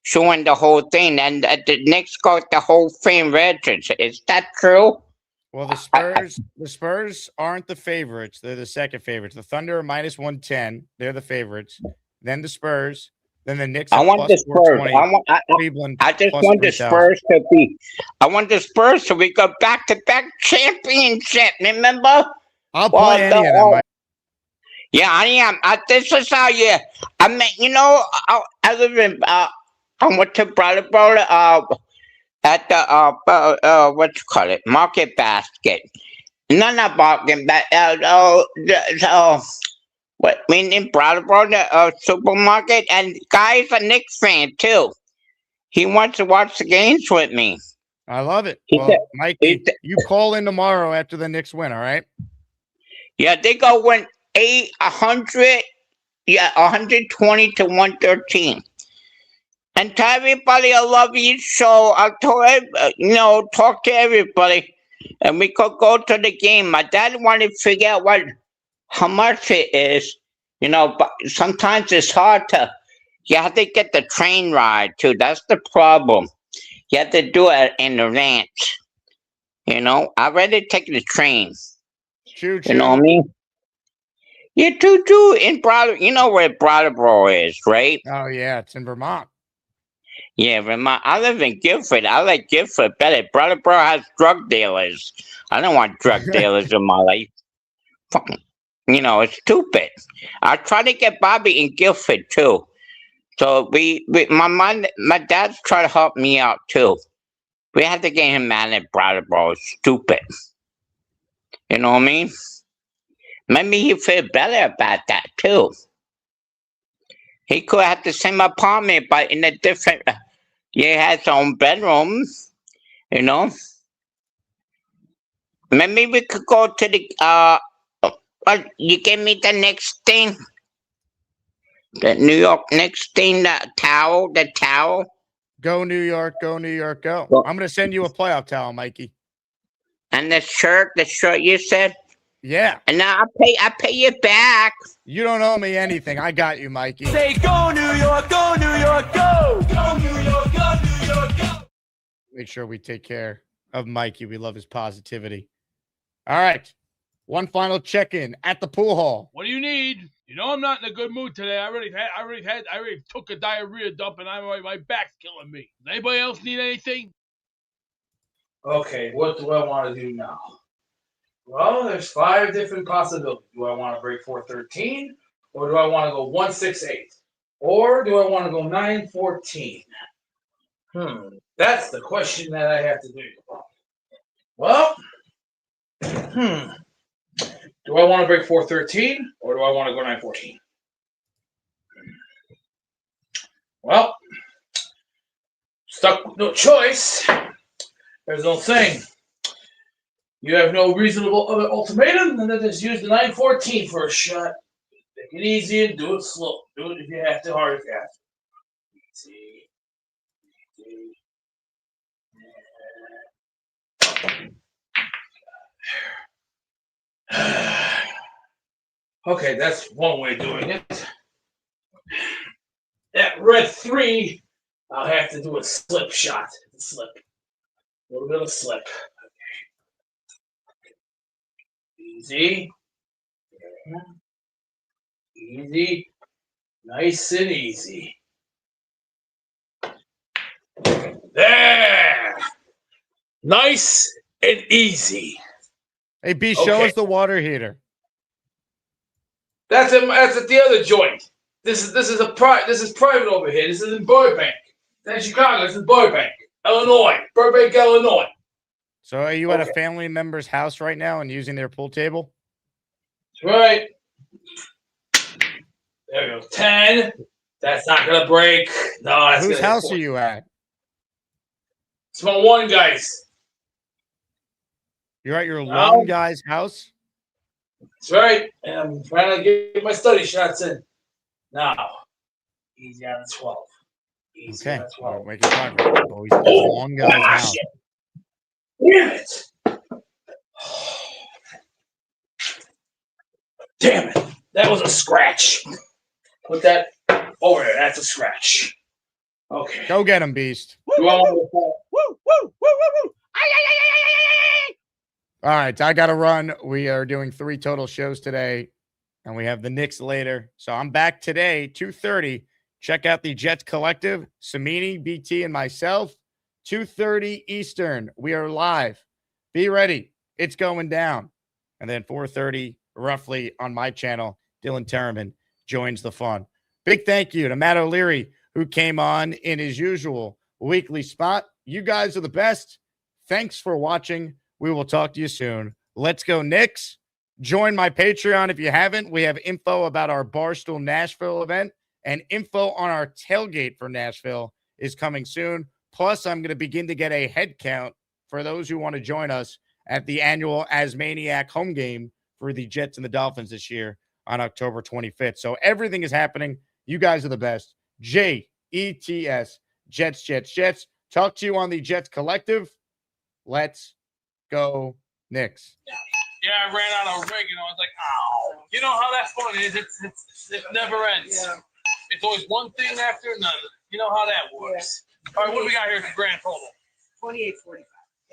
should win the whole thing, and the Knicks got the whole thing registered. Is that true? Well, the Spurs aren't the favorites. They're the second favorites. The Thunder are -110. They're the favorites. Then the Spurs. Then the Knicks. I want the Spurs. I just want the Spurs to be. I want the Spurs to be go back-to-back championship. Remember? I'll play any of them. Yeah, I am. This is how you. I mean, I live in. I went to Brattleboro. At the what you call it, Market Basket. No, not Market what in Brattleboro, the supermarket, and guy's a Knicks fan too. He wants to watch the games with me. I love it. Well, Mikey, you call in tomorrow after the Knicks win, all right? Yeah, they go win 100. Yeah, 120 to 113. And to everybody, I love your show. I'll talk to everybody, and we could go to the game. My dad wanted to figure out how much it is, but sometimes it's hard to. You have to get the train ride too. That's the problem. You have to do it in advance. I'd rather take the train. Choo. You know what I mean? Yeah, choo in Brattleboro. You know where Brattleboro is, right? Oh yeah, it's in Vermont. Yeah, Vermont. I live in Guilford. I like Guilford better. Brattleboro has drug dealers. I don't want drug dealers in my life. Fucking, it's stupid. I try to get Bobby in Guilford too. So my dad's trying to help me out too. We have to get him mad at Brattleboro. It's stupid. You know what I mean? Maybe he feel better about that too. He could have the same apartment, but in a different. He has his own bedroom, Maybe we could go to the. You give me the next thing. The New York next thing, the towel. Go New York, go New York, go. I'm gonna send you a playoff towel, Mikey. And the shirt you said. Yeah. And now I pay you back. You don't owe me anything. I got you, Mikey. Say go New York, go New York, go! Go New York, go New York, go! Make sure we take care of Mikey. We love his positivity. All right. One final check-in at the pool hall. What do you need? I'm not in a good mood today. I already took a diarrhea dump, and my back's killing me. Does anybody else need anything? Okay, what do I want to do now? Well, there's 5 different possibilities. Do I want to break 413, or do I want to go 168, or do I want to go 914? That's the question that I have to do. Well, do I want to break 413, or do I want to go 914? Well, stuck with no choice. There's no saying. You have no reasonable other ultimatum than to just use the 914 for a shot. Take it easy and do it slow. Do it if you have to, hard if you have to. Easy. Okay, that's one way of doing it. At red 3, I'll have to do a slip shot. Slip. A little bit of slip. Easy. Easy. Nice and easy. There. Nice and easy. Hey, B, show Okay. us the water heater. That's at the other joint. This is private over here. This is in Burbank. That's Chicago. This is Burbank, Illinois. Burbank, Illinois. So are you at a family member's house right now and using their pool table? That's right. There we go. 10. That's not gonna break. No, that's Whose gonna house are you at? It's my one, guys. You're at your one guy's house? That's right. And I'm trying to get my study shots in. Now, easy on the 12. Easy on the 12. We're making progress. Always at one guy's house. Shit. Damn it. Damn it. That was a scratch. Put that over there. That's a scratch. Okay. Go get him, Beast. All right, I got to run. We are doing 3 total shows today, and we have the Knicks later. So I'm back today, 2:30. Check out the Jets Collective, Samini, BT, and myself, 2:30 Eastern. We are live. Be ready. It's going down. And then 4:30, roughly, on my channel, Dylan Terraman joins the fun. Big thank you to Matt O'Leary, who came on in his usual weekly spot. You guys are the best. Thanks for watching. We will talk to you soon. Let's go, Knicks. Join my Patreon if you haven't. We have info about our Barstool Nashville event, and info on our tailgate for Nashville is coming soon. Plus, I'm going to begin to get a head count for those who want to join us at the annual Asmaniac home game for the Jets and the Dolphins this year on October 25th. So everything is happening. You guys are the best. JETS, Jets, Jets, Jets. Talk to you on the Jets Collective. Let's go, Knicks. Yeah, I ran out of oregano. I was like, ow. You know how that fun is? It never ends. Yeah. It's always one thing after another. You know how that works. Yeah. All right, what do we got here for grand total? 28.45.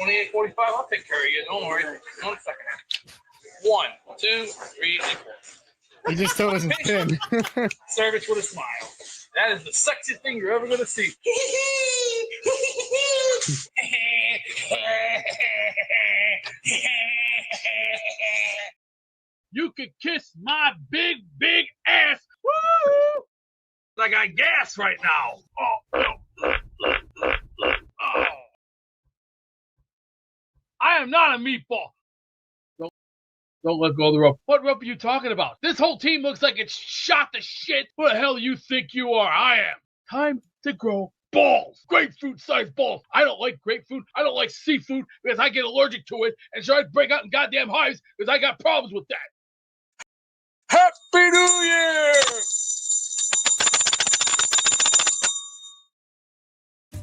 28.45. I'll take care of you. Don't worry. 1 second. 1, 2, 3, and 4. He just told us his pin. Service with a smile. That is the sexiest thing you're ever going to see. You could kiss my big, big ass. Woo! I got gas right now. Oh. I am not a meatball. Don't let go of the rope. What rope are you talking about? This whole team looks like it's shot to shit. Who the hell do you think you are? I am. Time to grow balls. Grapefruit-sized balls. I don't like grapefruit. I don't like seafood because I get allergic to it. And so I break out in goddamn hives because I got problems with that. Happy New Year!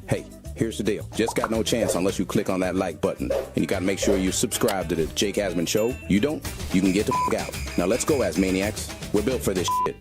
Hey, here's the deal. Just got no chance unless you click on that like button. And you got to make sure you subscribe to the Jake Asman Show. You don't, you can get the f*** out. Now let's go, Asmaniacs. We're built for this shit.